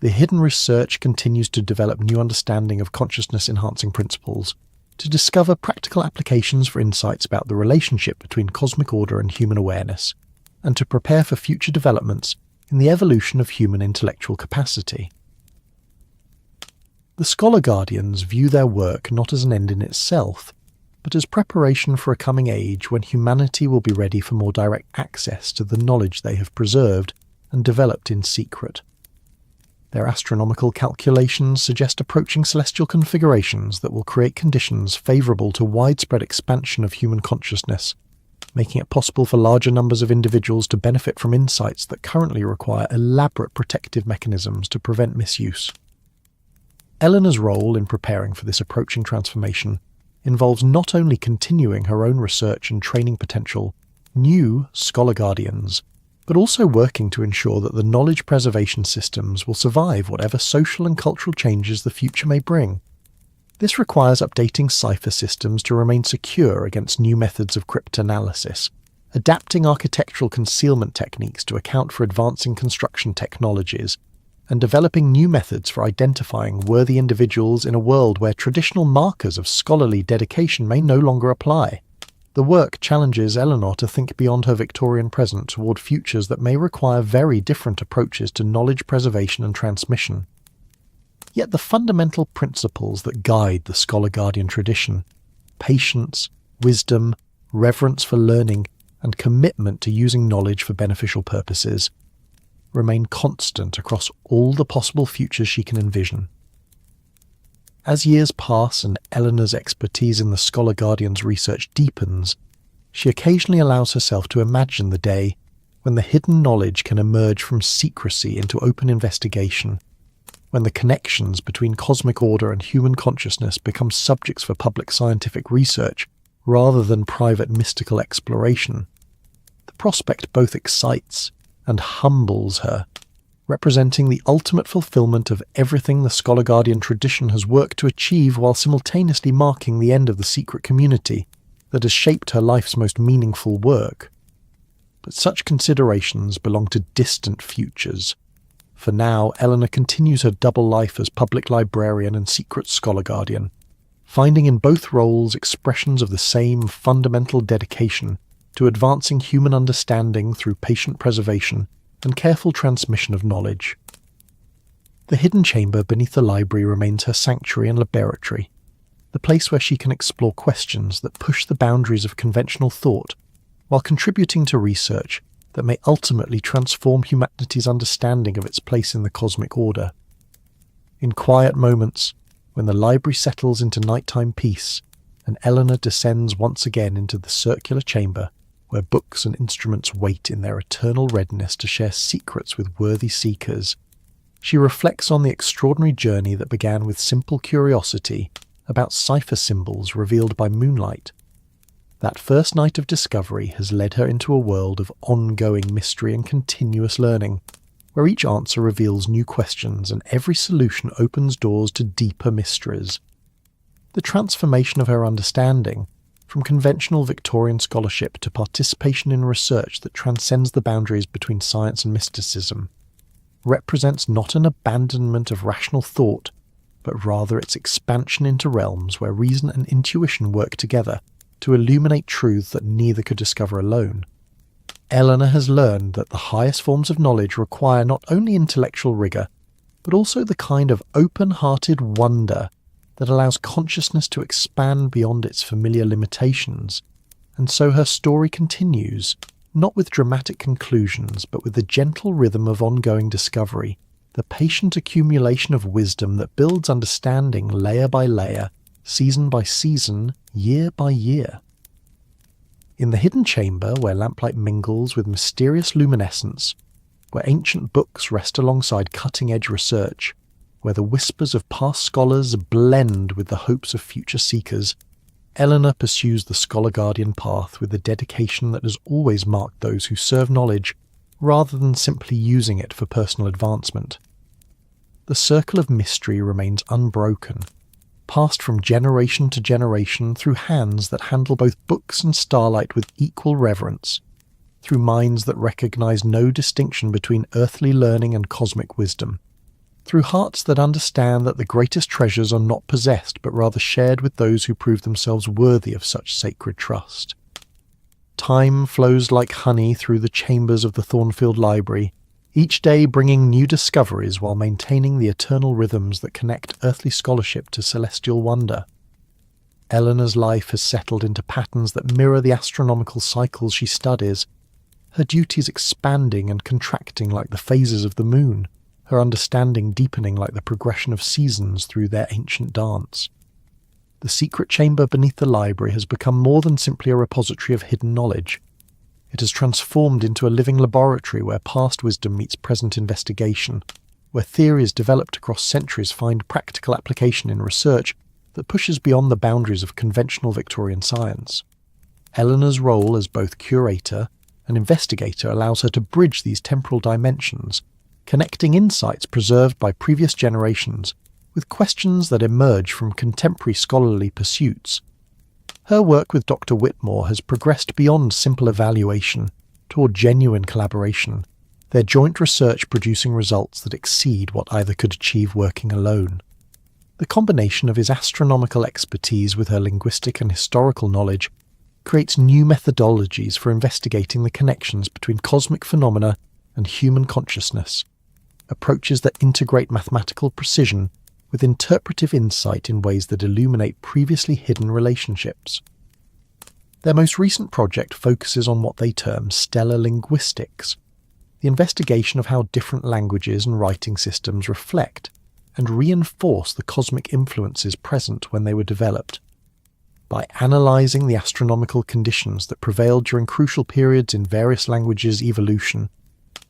The hidden research continues to develop new understanding of consciousness-enhancing principles, to discover practical applications for insights about the relationship between cosmic order and human awareness, and to prepare for future developments in the evolution of human intellectual capacity. The Scholar Guardians view their work not as an end in itself, but as preparation for a coming age when humanity will be ready for more direct access to the knowledge they have preserved and developed in secret. Their astronomical calculations suggest approaching celestial configurations that will create conditions favourable to widespread expansion of human consciousness, making it possible for larger numbers of individuals to benefit from insights that currently require elaborate protective mechanisms to prevent misuse. Eleanor's role in preparing for this approaching transformation involves not only continuing her own research and training potential new Scholar Guardians, but also working to ensure that the knowledge preservation systems will survive whatever social and cultural changes the future may bring. This requires updating cipher systems to remain secure against new methods of cryptanalysis, adapting architectural concealment techniques to account for advancing construction technologies, and developing new methods for identifying worthy individuals in a world where traditional markers of scholarly dedication may no longer apply. The work challenges Eleanor to think beyond her Victorian present toward futures that may require very different approaches to knowledge preservation and transmission. Yet the fundamental principles that guide the Scholar Guardian tradition, patience, wisdom, reverence for learning, and commitment to using knowledge for beneficial purposes, remain constant across all the possible futures she can envision. As years pass and Eleanor's expertise in the Scholar Guardian's research deepens, she occasionally allows herself to imagine the day when the hidden knowledge can emerge from secrecy into open investigation, when the connections between cosmic order and human consciousness become subjects for public scientific research rather than private mystical exploration. The prospect both excites and humbles her, representing the ultimate fulfillment of everything the Scholar Guardian tradition has worked to achieve while simultaneously marking the end of the secret community that has shaped her life's most meaningful work. But such considerations belong to distant futures. For now, Eleanor continues her double life as public librarian and secret Scholar Guardian, finding in both roles expressions of the same fundamental dedication to advancing human understanding through patient preservation and careful transmission of knowledge. The hidden chamber beneath the library remains her sanctuary and laboratory, the place where she can explore questions that push the boundaries of conventional thought, while contributing to research that may ultimately transform humanity's understanding of its place in the cosmic order. In quiet moments, when the library settles into nighttime peace, and Eleanor descends once again into the circular chamber where books and instruments wait in their eternal readiness to share secrets with worthy seekers. She reflects on the extraordinary journey that began with simple curiosity about cipher symbols revealed by moonlight. That first night of discovery has led her into a world of ongoing mystery and continuous learning, where each answer reveals new questions and every solution opens doors to deeper mysteries. The transformation of her understanding, from conventional Victorian scholarship to participation in research that transcends the boundaries between science and mysticism, represents not an abandonment of rational thought, but rather its expansion into realms where reason and intuition work together to illuminate truths that neither could discover alone. Eleanor has learned that the highest forms of knowledge require not only intellectual rigour, but also the kind of open-hearted wonder that allows consciousness to expand beyond its familiar limitations, and so her story continues, not with dramatic conclusions, but with the gentle rhythm of ongoing discovery, the patient accumulation of wisdom that builds understanding layer by layer, season by season, year by year. In the hidden chamber where lamplight mingles with mysterious luminescence, where ancient books rest alongside cutting-edge research, where the whispers of past scholars blend with the hopes of future seekers, Eleanor pursues the Scholar Guardian path with the dedication that has always marked those who serve knowledge rather than simply using it for personal advancement. The circle of mystery remains unbroken, passed from generation to generation through hands that handle both books and starlight with equal reverence, through minds that recognize no distinction between earthly learning and cosmic wisdom, through hearts that understand that the greatest treasures are not possessed but rather shared with those who prove themselves worthy of such sacred trust. Time flows like honey through the chambers of the Thornfield Library, each day bringing new discoveries while maintaining the eternal rhythms that connect earthly scholarship to celestial wonder. Eleanor's life has settled into patterns that mirror the astronomical cycles she studies, her duties expanding and contracting like the phases of the moon, her understanding deepening like the progression of seasons through their ancient dance. The secret chamber beneath the library has become more than simply a repository of hidden knowledge. It has transformed into a living laboratory where past wisdom meets present investigation, where theories developed across centuries find practical application in research that pushes beyond the boundaries of conventional Victorian science. Eleanor's role as both curator and investigator allows her to bridge these temporal dimensions, connecting insights preserved by previous generations with questions that emerge from contemporary scholarly pursuits. Her work with Dr. Whitmore has progressed beyond simple evaluation toward genuine collaboration, their joint research producing results that exceed what either could achieve working alone. The combination of his astronomical expertise with her linguistic and historical knowledge creates new methodologies for investigating the connections between cosmic phenomena and human consciousness, approaches that integrate mathematical precision with interpretive insight in ways that illuminate previously hidden relationships. Their most recent project focuses on what they term stellar linguistics, the investigation of how different languages and writing systems reflect and reinforce the cosmic influences present when they were developed. By analysing the astronomical conditions that prevailed during crucial periods in various languages' evolution,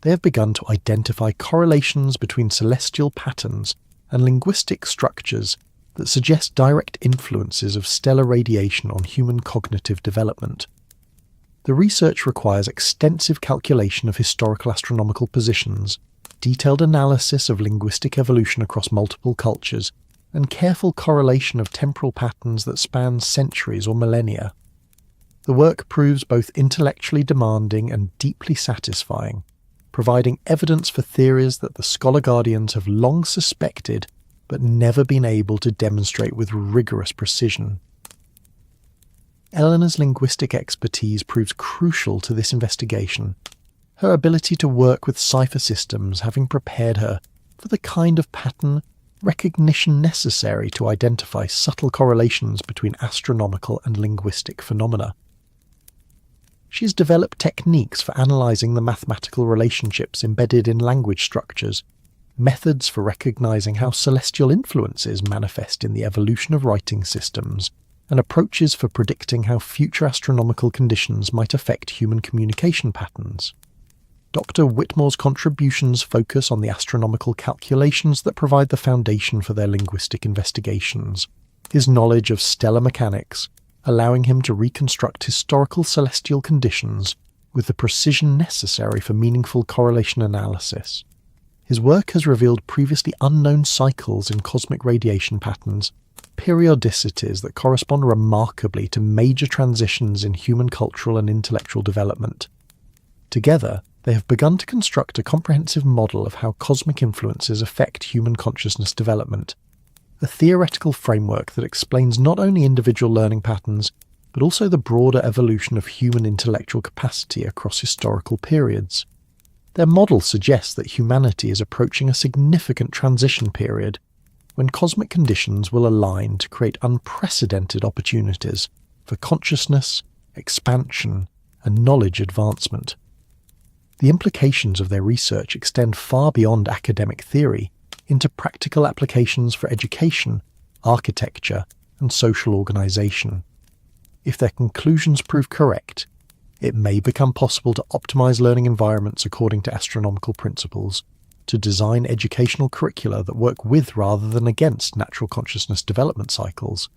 they have begun to identify correlations between celestial patterns and linguistic structures that suggest direct influences of stellar radiation on human cognitive development. The research requires extensive calculation of historical astronomical positions, detailed analysis of linguistic evolution across multiple cultures, and careful correlation of temporal patterns that span centuries or millennia. The work proves both intellectually demanding and deeply satisfying, providing evidence for theories that the Scholar Guardians have long suspected but never been able to demonstrate with rigorous precision. Eleanor's linguistic expertise proves crucial to this investigation, her ability to work with cipher systems having prepared her for the kind of pattern recognition necessary to identify subtle correlations between astronomical and linguistic phenomena. She has developed techniques for analysing the mathematical relationships embedded in language structures, methods for recognising how celestial influences manifest in the evolution of writing systems, and approaches for predicting how future astronomical conditions might affect human communication patterns. Dr. Whitmore's contributions focus on the astronomical calculations that provide the foundation for their linguistic investigations, his knowledge of stellar mechanics allowing him to reconstruct historical celestial conditions with the precision necessary for meaningful correlation analysis. His work has revealed previously unknown cycles in cosmic radiation patterns, periodicities that correspond remarkably to major transitions in human cultural and intellectual development. Together, they have begun to construct a comprehensive model of how cosmic influences affect human consciousness development, a theoretical framework that explains not only individual learning patterns, but also the broader evolution of human intellectual capacity across historical periods. Their model suggests that humanity is approaching a significant transition period when cosmic conditions will align to create unprecedented opportunities for consciousness, expansion, and knowledge advancement. The implications of their research extend far beyond academic theory into practical applications for education, architecture, and social organization. If their conclusions prove correct, it may become possible to optimize learning environments according to astronomical principles, to design educational curricula that work with rather than against natural consciousness development cycles,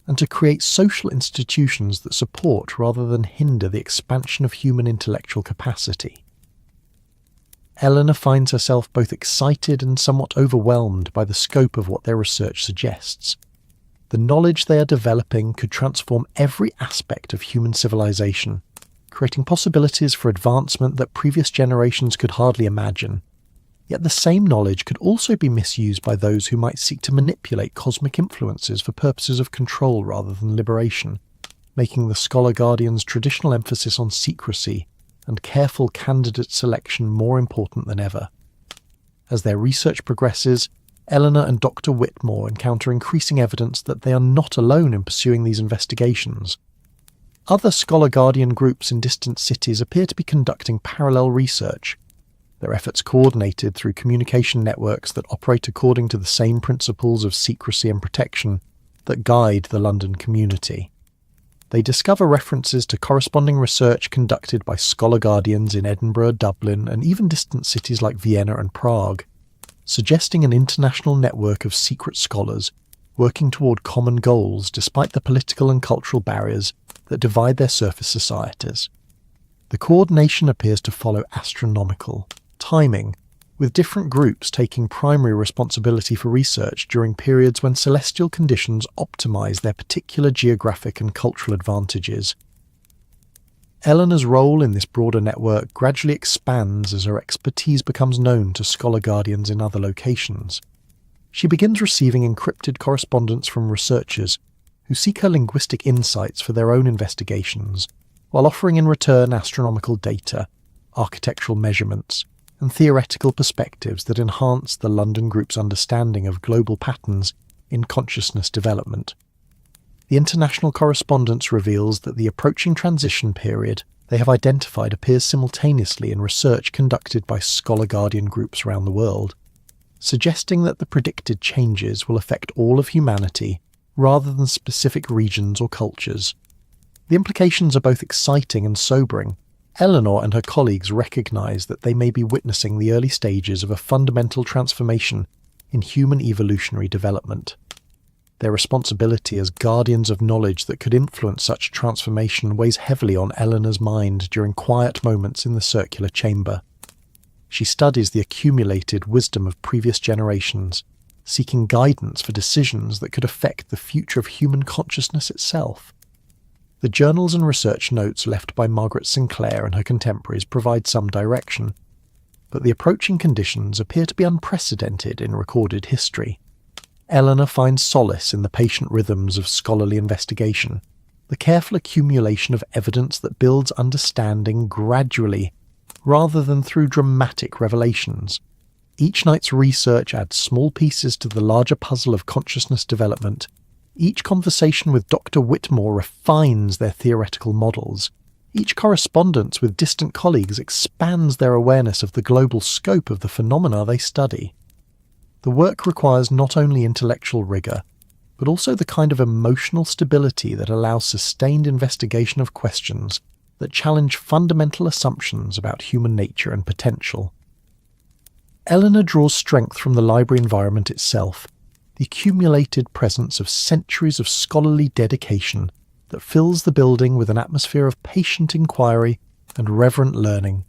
and to create social institutions that support rather than hinder the expansion of human intellectual capacity. Eleanor finds herself both excited and somewhat overwhelmed by the scope of what their research suggests. The knowledge they are developing could transform every aspect of human civilization, creating possibilities for advancement that previous generations could hardly imagine. Yet the same knowledge could also be misused by those who might seek to manipulate cosmic influences for purposes of control rather than liberation, making the Scholar Guardian's traditional emphasis on secrecy and careful candidate selection more important than ever. As their research progresses, Eleanor and Dr. Whitmore encounter increasing evidence that they are not alone in pursuing these investigations. Other Scholar Guardian groups in distant cities appear to be conducting parallel research, their efforts coordinated through communication networks that operate according to the same principles of secrecy and protection that guide the London community. They discover references to corresponding research conducted by Scholar Guardians in Edinburgh, Dublin, and even distant cities like Vienna and Prague, suggesting an international network of secret scholars working toward common goals despite the political and cultural barriers that divide their surface societies. The coordination appears to follow astronomical timing, with different groups taking primary responsibility for research during periods when celestial conditions optimize their particular geographic and cultural advantages. Eleanor's role in this broader network gradually expands as her expertise becomes known to Scholar Guardians in other locations. She begins receiving encrypted correspondence from researchers who seek her linguistic insights for their own investigations, while offering in return astronomical data, architectural measurements, and theoretical perspectives that enhance the London Group's understanding of global patterns in consciousness development. The international correspondence reveals that the approaching transition period they have identified appears simultaneously in research conducted by Scholar Guardian groups around the world, suggesting that the predicted changes will affect all of humanity rather than specific regions or cultures. The implications are both exciting and sobering. Eleanor and her colleagues recognize that they may be witnessing the early stages of a fundamental transformation in human evolutionary development. Their responsibility as guardians of knowledge that could influence such transformation weighs heavily on Eleanor's mind during quiet moments in the circular chamber. She studies the accumulated wisdom of previous generations, seeking guidance for decisions that could affect the future of human consciousness itself. The journals and research notes left by Margaret Sinclair and her contemporaries provide some direction, but the approaching conditions appear to be unprecedented in recorded history. Eleanor finds solace in the patient rhythms of scholarly investigation, the careful accumulation of evidence that builds understanding gradually rather than through dramatic revelations. Each night's research adds small pieces to the larger puzzle of consciousness development. Each conversation with Dr. Whitmore refines their theoretical models. Each correspondence with distant colleagues expands their awareness of the global scope of the phenomena they study. The work requires not only intellectual rigor, but also the kind of emotional stability that allows sustained investigation of questions that challenge fundamental assumptions about human nature and potential. Eleanor draws strength from the library environment itself, the accumulated presence of centuries of scholarly dedication that fills the building with an atmosphere of patient inquiry and reverent learning.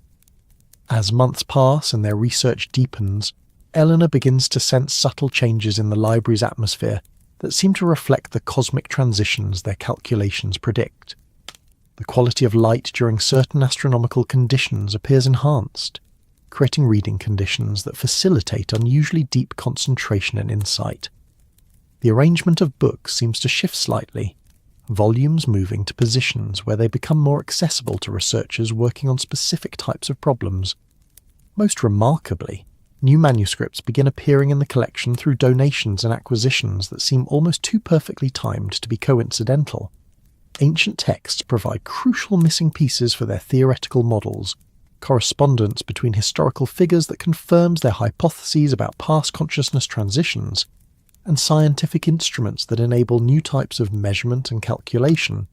As months pass and their research deepens, Eleanor begins to sense subtle changes in the library's atmosphere that seem to reflect the cosmic transitions their calculations predict. The quality of light during certain astronomical conditions appears enhanced, creating reading conditions that facilitate unusually deep concentration and insight. The arrangement of books seems to shift slightly, volumes moving to positions where they become more accessible to researchers working on specific types of problems. Most remarkably, new manuscripts begin appearing in the collection through donations and acquisitions that seem almost too perfectly timed to be coincidental. Ancient texts provide crucial missing pieces for their theoretical models, correspondence between historical figures that confirms their hypotheses about past consciousness transitions, and scientific instruments that enable new types of measurement and calculation,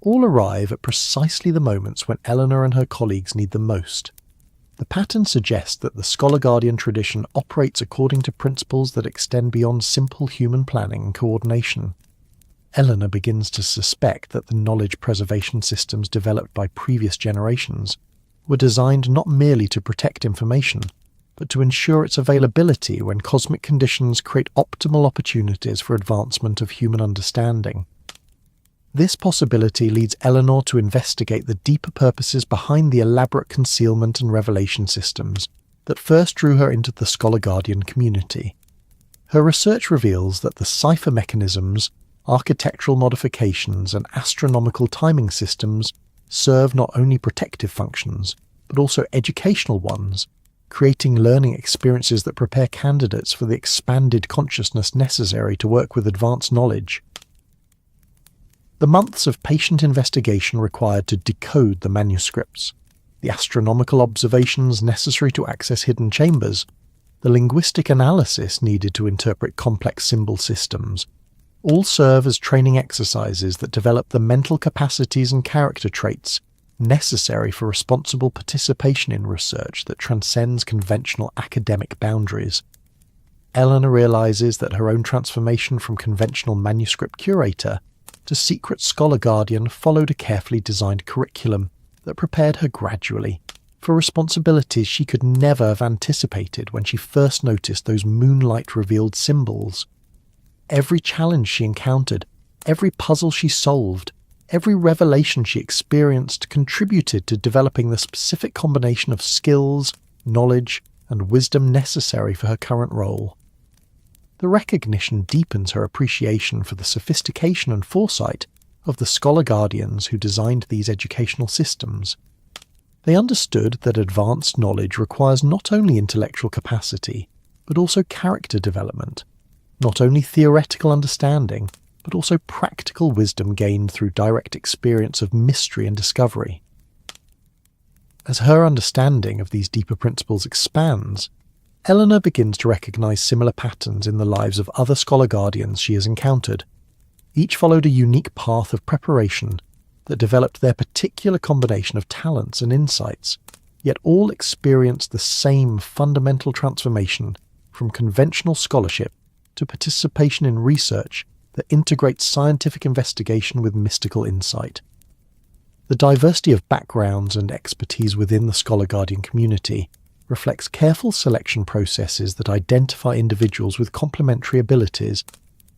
all arrive at precisely the moments when Eleanor and her colleagues need them most. The pattern suggests that the Scholar Guardian tradition operates according to principles that extend beyond simple human planning and coordination. Eleanor begins to suspect that the knowledge preservation systems developed by previous generations were designed not merely to protect information, but to ensure its availability when cosmic conditions create optimal opportunities for advancement of human understanding. This possibility leads Eleanor to investigate the deeper purposes behind the elaborate concealment and revelation systems that first drew her into the Scholar Guardian community. Her research reveals that the cipher mechanisms, architectural modifications, and astronomical timing systems serve not only protective functions, but also educational ones, creating learning experiences that prepare candidates for the expanded consciousness necessary to work with advanced knowledge. The months of patient investigation required to decode the manuscripts, the astronomical observations necessary to access hidden chambers, the linguistic analysis needed to interpret complex symbol systems, all serve as training exercises that develop the mental capacities and character traits necessary for responsible participation in research that transcends conventional academic boundaries. Eleanor realizes that her own transformation from conventional manuscript curator to secret Scholar Guardian followed a carefully designed curriculum that prepared her gradually for responsibilities she could never have anticipated when she first noticed those moonlight-revealed symbols. Every challenge she encountered, every puzzle she solved, every revelation she experienced contributed to developing the specific combination of skills, knowledge, and wisdom necessary for her current role. The recognition deepens her appreciation for the sophistication and foresight of the Scholar Guardians who designed these educational systems. They understood that advanced knowledge requires not only intellectual capacity, but also character development, not only theoretical understanding, but also practical wisdom gained through direct experience of mystery and discovery. As her understanding of these deeper principles expands, Eleanor begins to recognize similar patterns in the lives of other Scholar Guardians she has encountered. Each followed a unique path of preparation that developed their particular combination of talents and insights, yet all experienced the same fundamental transformation from conventional scholarship to participation in research that integrates scientific investigation with mystical insight. The diversity of backgrounds and expertise within the Scholar Guardian community reflects careful selection processes that identify individuals with complementary abilities,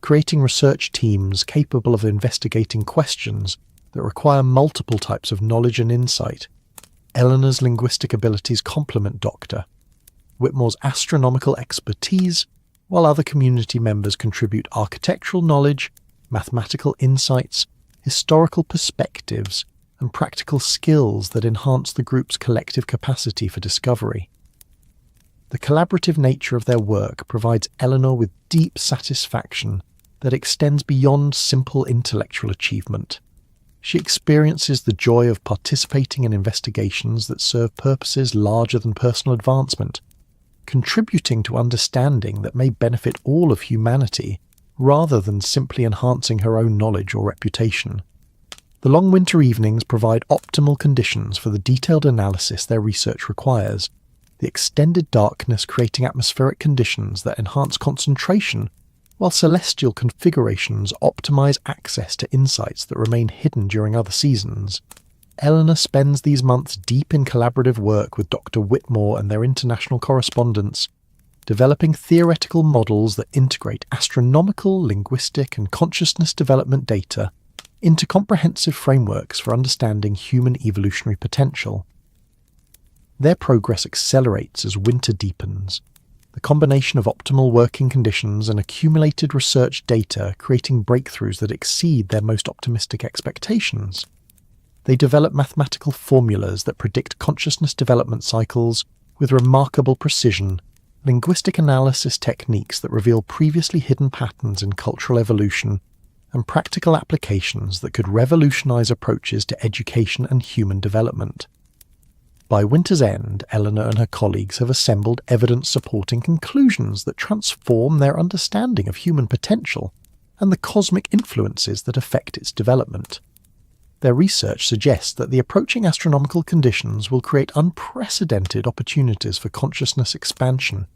creating research teams capable of investigating questions that require multiple types of knowledge and insight. Eleanor's linguistic abilities complement Dr. Whitmore's astronomical expertise, while other community members contribute architectural knowledge, mathematical insights, historical perspectives, and practical skills that enhance the group's collective capacity for discovery. The collaborative nature of their work provides Eleanor with deep satisfaction that extends beyond simple intellectual achievement. She experiences the joy of participating in investigations that serve purposes larger than personal advancement, contributing to understanding that may benefit all of humanity rather than simply enhancing her own knowledge or reputation. The long winter evenings provide optimal conditions for the detailed analysis their research requires, the extended darkness creating atmospheric conditions that enhance concentration, while celestial configurations optimize access to insights that remain hidden during other seasons. Eleanor spends these months deep in collaborative work with Dr. Whitmore and their international correspondents, developing theoretical models that integrate astronomical, linguistic, and consciousness development data into comprehensive frameworks for understanding human evolutionary potential. Their progress accelerates as winter deepens, the combination of optimal working conditions and accumulated research data creating breakthroughs that exceed their most optimistic expectations. They develop mathematical formulas that predict consciousness development cycles with remarkable precision, linguistic analysis techniques that reveal previously hidden patterns in cultural evolution, and practical applications that could revolutionize approaches to education and human development. By winter's end, Eleanor and her colleagues have assembled evidence-supporting conclusions that transform their understanding of human potential and the cosmic influences that affect its development. Their research suggests that the approaching astronomical conditions will create unprecedented opportunities for consciousness expansion,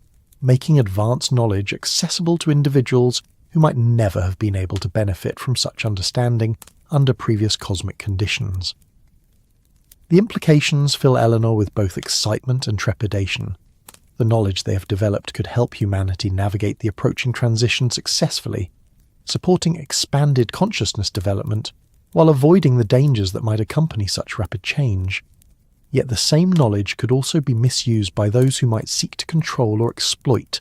making advanced knowledge accessible to individuals who might never have been able to benefit from such understanding under previous cosmic conditions. The implications fill Eleanor with both excitement and trepidation. The knowledge they have developed could help humanity navigate the approaching transition successfully, supporting expanded consciousness development while avoiding the dangers that might accompany such rapid change. Yet the same knowledge could also be misused by those who might seek to control or exploit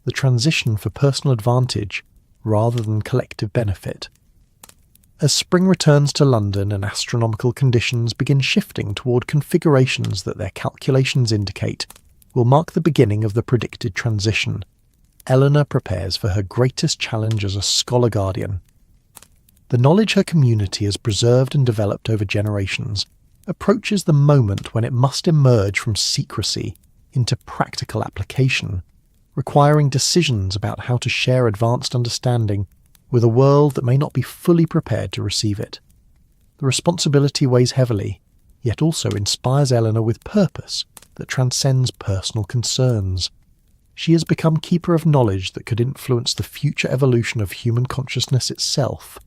the transition for personal advantage rather than collective benefit. As spring returns to London and astronomical conditions begin shifting toward configurations that their calculations indicate will mark the beginning of the predicted transition, Eleanor prepares for her greatest challenge as a scholar guardian. The knowledge her community has preserved and developed over generations approaches the moment when it must emerge from secrecy into practical application, requiring decisions about how to share advanced understanding with a world that may not be fully prepared to receive it. The responsibility weighs heavily, yet also inspires Eleanor with purpose that transcends personal concerns. She has become keeper of knowledge that could influence the future evolution of human consciousness itself,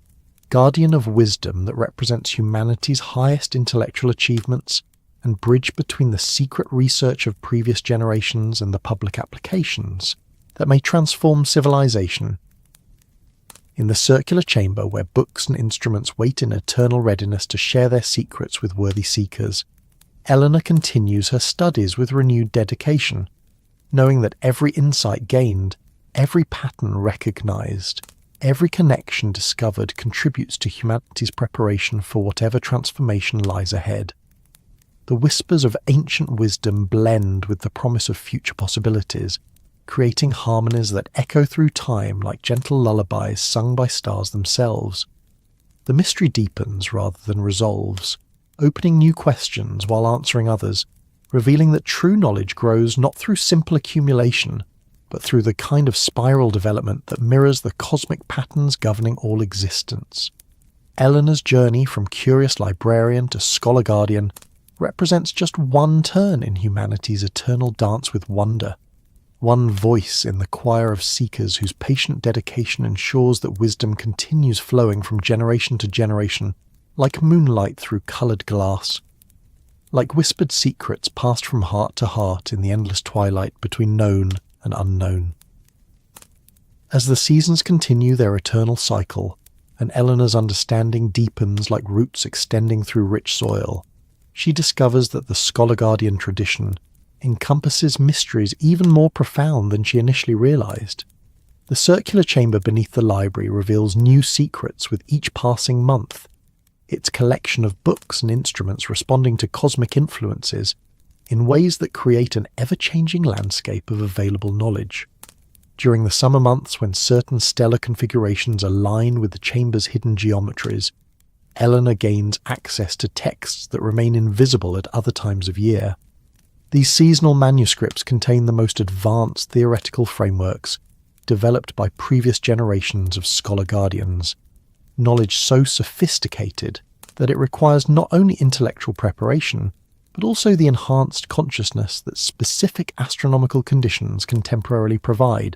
guardian of wisdom that represents humanity's highest intellectual achievements, and bridge between the secret research of previous generations and the public applications that may transform civilization. In the circular chamber where books and instruments wait in eternal readiness to share their secrets with worthy seekers, Eleanor continues her studies with renewed dedication, knowing that every insight gained, every pattern recognized, every connection discovered contributes to humanity's preparation for whatever transformation lies ahead. The whispers of ancient wisdom blend with the promise of future possibilities, creating harmonies that echo through time like gentle lullabies sung by stars themselves. The mystery deepens rather than resolves, opening new questions while answering others, revealing that true knowledge grows not through simple accumulation, but through the kind of spiral development that mirrors the cosmic patterns governing all existence. Eleanor's journey from curious librarian to scholar guardian represents just one turn in humanity's eternal dance with wonder, one voice in the choir of seekers whose patient dedication ensures that wisdom continues flowing from generation to generation, like moonlight through coloured glass, like whispered secrets passed from heart to heart in the endless twilight between known and unknown. As the seasons continue their eternal cycle, and Eleanor's understanding deepens like roots extending through rich soil, she discovers that the scholar guardian tradition encompasses mysteries even more profound than she initially realized. The circular chamber beneath the library reveals new secrets with each passing month, its collection of books and instruments responding to cosmic influences in ways that create an ever-changing landscape of available knowledge. During the summer months when certain stellar configurations align with the chamber's hidden geometries, Eleanor gains access to texts that remain invisible at other times of year. These seasonal manuscripts contain the most advanced theoretical frameworks, developed by previous generations of scholar guardians, knowledge so sophisticated that it requires not only intellectual preparation, but also the enhanced consciousness that specific astronomical conditions can temporarily provide.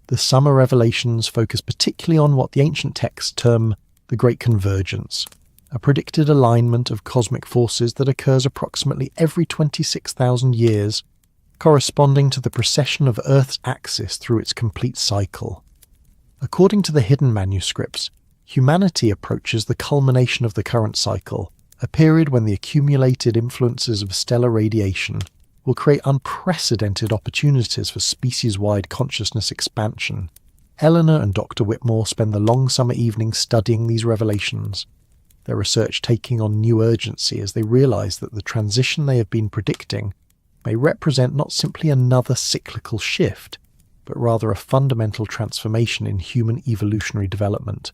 The summer revelations focus particularly on what the ancient texts term the Great Convergence, a predicted alignment of cosmic forces that occurs approximately every 26,000 years, corresponding to the precession of Earth's axis through its complete cycle. According to the hidden manuscripts, humanity approaches the culmination of the current cycle, a period when the accumulated influences of stellar radiation will create unprecedented opportunities for species-wide consciousness expansion. Eleanor and Dr. Whitmore spend the long summer evenings studying these revelations, their research taking on new urgency as they realize that the transition they have been predicting may represent not simply another cyclical shift, but rather a fundamental transformation in human evolutionary development.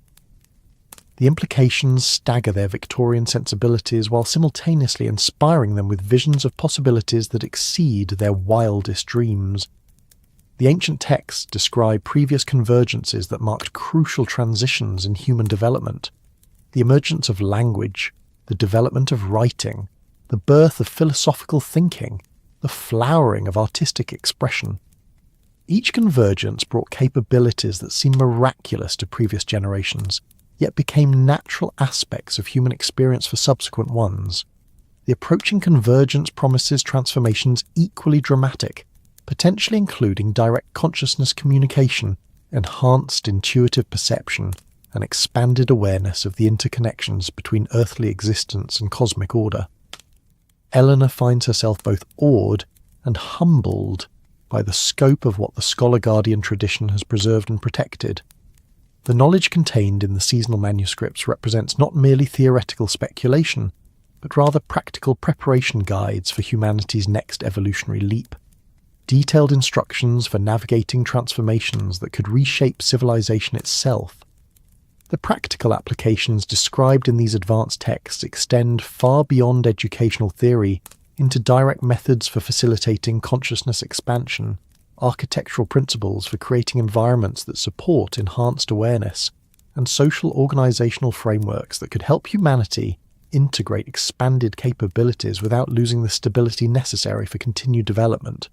The implications stagger their Victorian sensibilities while simultaneously inspiring them with visions of possibilities that exceed their wildest dreams. The ancient texts describe previous convergences that marked crucial transitions in human development: the emergence of language, the development of writing, the birth of philosophical thinking, the flowering of artistic expression. Each convergence brought capabilities that seemed miraculous to previous generations, yet became natural aspects of human experience for subsequent ones. The approaching convergence promises transformations equally dramatic, potentially including direct consciousness communication, enhanced intuitive perception, and expanded awareness of the interconnections between earthly existence and cosmic order. Eleanor finds herself both awed and humbled by the scope of what the Scholar Guardian tradition has preserved and protected. The knowledge contained in the seasonal manuscripts represents not merely theoretical speculation, but rather practical preparation guides for humanity's next evolutionary leap. Detailed instructions for navigating transformations that could reshape civilization itself. The practical applications described in these advanced texts extend far beyond educational theory into direct methods for facilitating consciousness expansion, architectural principles for creating environments that support enhanced awareness, and social organizational frameworks that could help humanity integrate expanded capabilities without losing the stability necessary for continued development.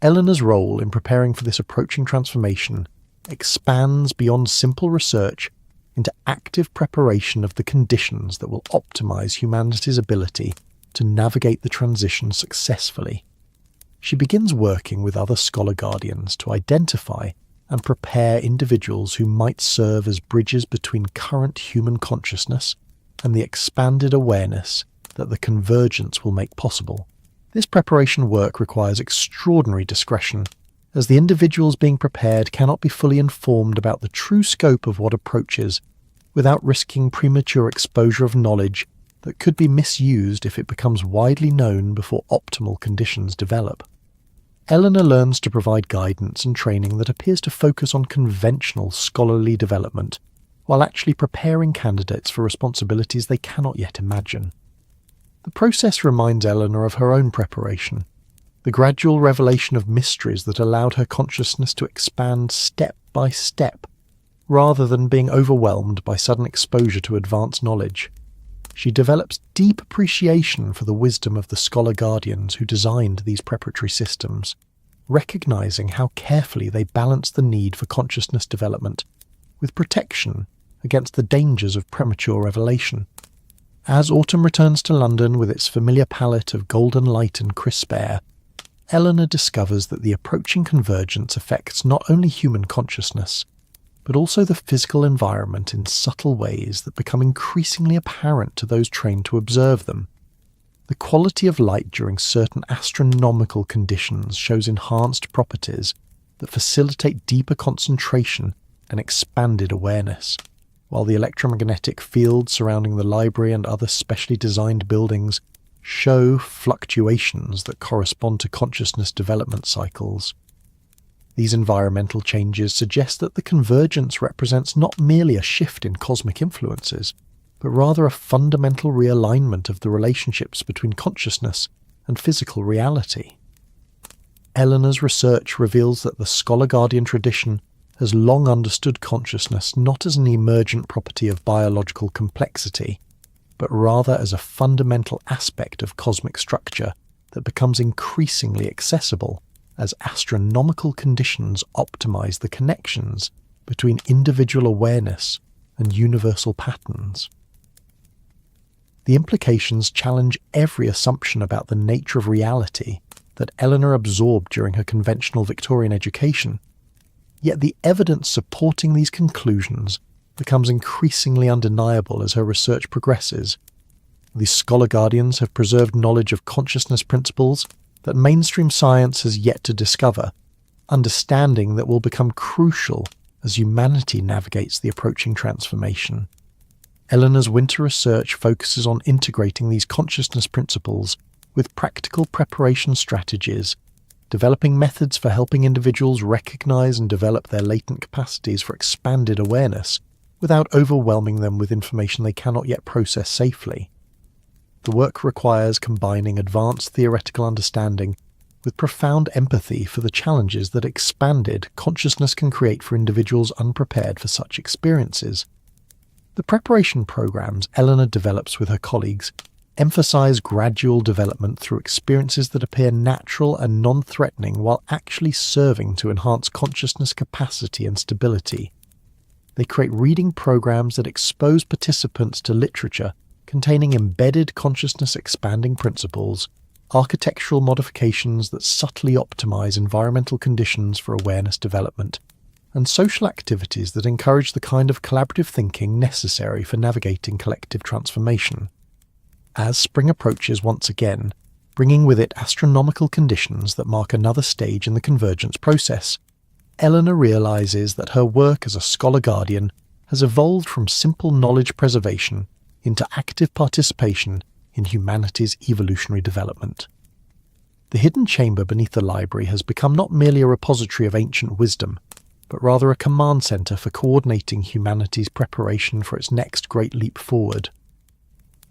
Eleanor's role in preparing for this approaching transformation expands beyond simple research into active preparation of the conditions that will optimize humanity's ability to navigate the transition successfully. She begins working with other scholar guardians to identify and prepare individuals who might serve as bridges between current human consciousness and the expanded awareness that the convergence will make possible. This preparation work requires extraordinary discretion, as the individuals being prepared cannot be fully informed about the true scope of what approaches without risking premature exposure of knowledge that could be misused if it becomes widely known before optimal conditions develop. Eleanor learns to provide guidance and training that appears to focus on conventional scholarly development, while actually preparing candidates for responsibilities they cannot yet imagine. The process reminds Eleanor of her own preparation, the gradual revelation of mysteries that allowed her consciousness to expand step by step, rather than being overwhelmed by sudden exposure to advanced knowledge. She develops deep appreciation for the wisdom of the scholar guardians who designed these preparatory systems, recognizing how carefully they balanced the need for consciousness development with protection against the dangers of premature revelation. As autumn returns to London with its familiar palette of golden light and crisp air, Eleanor discovers that the approaching convergence affects not only human consciousness, but also the physical environment in subtle ways that become increasingly apparent to those trained to observe them. The quality of light during certain astronomical conditions shows enhanced properties that facilitate deeper concentration and expanded awareness, while the electromagnetic fields surrounding the library and other specially designed buildings show fluctuations that correspond to consciousness development cycles. These environmental changes suggest that the convergence represents not merely a shift in cosmic influences, but rather a fundamental realignment of the relationships between consciousness and physical reality. Eleanor's research reveals that the Scholar Guardian tradition has long understood consciousness not as an emergent property of biological complexity, but rather as a fundamental aspect of cosmic structure that becomes increasingly accessible as astronomical conditions optimize the connections between individual awareness and universal patterns. The implications challenge every assumption about the nature of reality that Eleanor absorbed during her conventional Victorian education, yet the evidence supporting these conclusions becomes increasingly undeniable as her research progresses. The Scholar Guardians have preserved knowledge of consciousness principles that mainstream science has yet to discover, understanding that will become crucial as humanity navigates the approaching transformation. Eleanor's winter research focuses on integrating these consciousness principles with practical preparation strategies, developing methods for helping individuals recognize and develop their latent capacities for expanded awareness without overwhelming them with information they cannot yet process safely. The work requires combining advanced theoretical understanding with profound empathy for the challenges that expanded consciousness can create for individuals unprepared for such experiences. The preparation programs Eleanor develops with her colleagues emphasize gradual development through experiences that appear natural and non-threatening while actually serving to enhance consciousness capacity and stability. They create reading programs that expose participants to literature containing embedded consciousness expanding principles, architectural modifications that subtly optimize environmental conditions for awareness development, and social activities that encourage the kind of collaborative thinking necessary for navigating collective transformation. As spring approaches once again, bringing with it astronomical conditions that mark another stage in the convergence process, Eleanor realizes that her work as a Scholar Guardian has evolved from simple knowledge preservation into active participation in humanity's evolutionary development. The hidden chamber beneath the library has become not merely a repository of ancient wisdom, but rather a command center for coordinating humanity's preparation for its next great leap forward.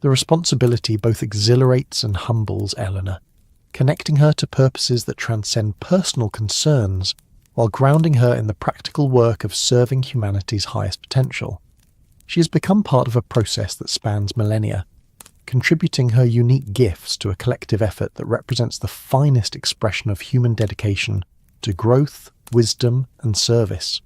The responsibility both exhilarates and humbles Eleanor, connecting her to purposes that transcend personal concerns while grounding her in the practical work of serving humanity's highest potential. She has become part of a process that spans millennia, contributing her unique gifts to a collective effort that represents the finest expression of human dedication to growth, wisdom, and service.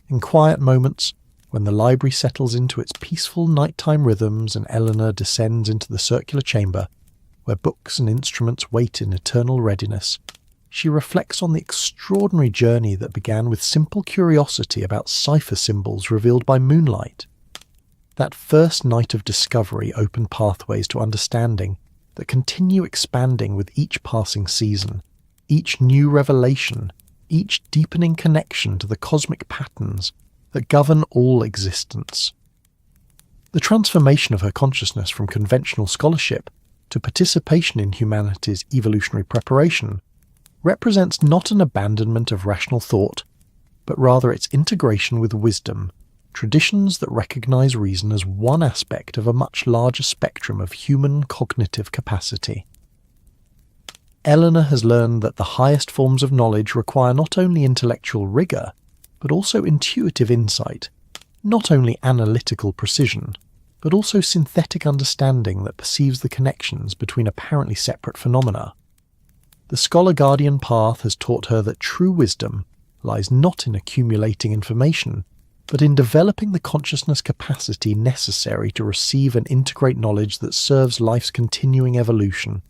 In quiet moments, when the library settles into its peaceful nighttime rhythms and Eleanor descends into the circular chamber, where books and instruments wait in eternal readiness, she reflects on the extraordinary journey that began with simple curiosity about cipher symbols revealed by moonlight. That first night of discovery opened pathways to understanding that continue expanding with each passing season, each new revelation, each deepening connection to the cosmic patterns that govern all existence. The transformation of her consciousness from conventional scholarship to participation in humanity's evolutionary preparation represents not an abandonment of rational thought, but rather its integration with wisdom, traditions that recognize reason as one aspect of a much larger spectrum of human cognitive capacity. Eleanor has learned that the highest forms of knowledge require not only intellectual rigor, but also intuitive insight, not only analytical precision, but also synthetic understanding that perceives the connections between apparently separate phenomena. The Scholar Guardian path has taught her that true wisdom lies not in accumulating information, but in developing the consciousness capacity necessary to receive and integrate knowledge that serves life's continuing evolution.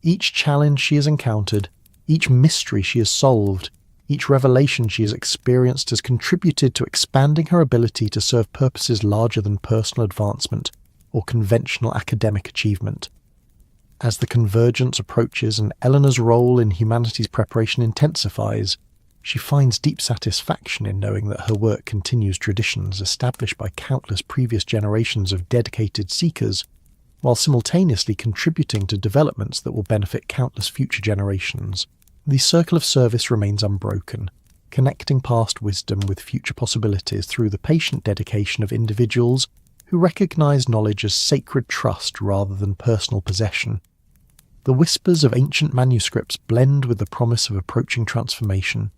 Each challenge she has encountered, each mystery she has solved, each revelation she has experienced has contributed to expanding her ability to serve purposes larger than personal advancement or conventional academic achievement. As the convergence approaches and Eleanor's role in humanity's preparation intensifies, she finds deep satisfaction in knowing that her work continues traditions established by countless previous generations of dedicated seekers, while simultaneously contributing to developments that will benefit countless future generations. The circle of service remains unbroken, connecting past wisdom with future possibilities through the patient dedication of individuals who recognize knowledge as sacred trust rather than personal possession. The whispers of ancient manuscripts blend with the promise of approaching transformation,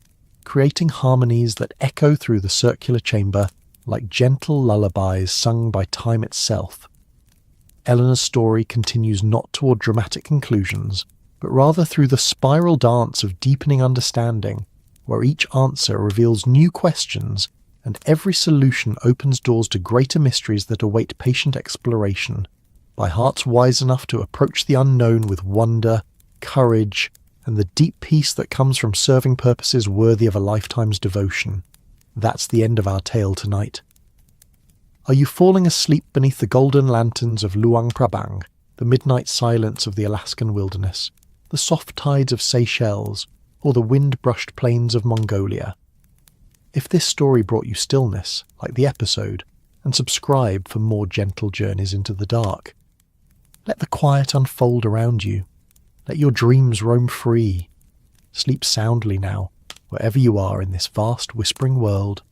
creating harmonies that echo through the circular chamber like gentle lullabies sung by time itself. Eleanor's story continues not toward dramatic conclusions, but rather through the spiral dance of deepening understanding, where each answer reveals new questions and every solution opens doors to greater mysteries that await patient exploration, by hearts wise enough to approach the unknown with wonder, courage, and the deep peace that comes from serving purposes worthy of a lifetime's devotion. That's the end of our tale tonight. Are you falling asleep beneath the golden lanterns of Luang Prabang, the midnight silence of the Alaskan wilderness, the soft tides of Seychelles, or the wind-brushed plains of Mongolia? If this story brought you stillness, like the episode, and subscribe for more gentle journeys into the dark. Let the quiet unfold around you. Let your dreams roam free. Sleep soundly now, wherever you are in this vast whispering world.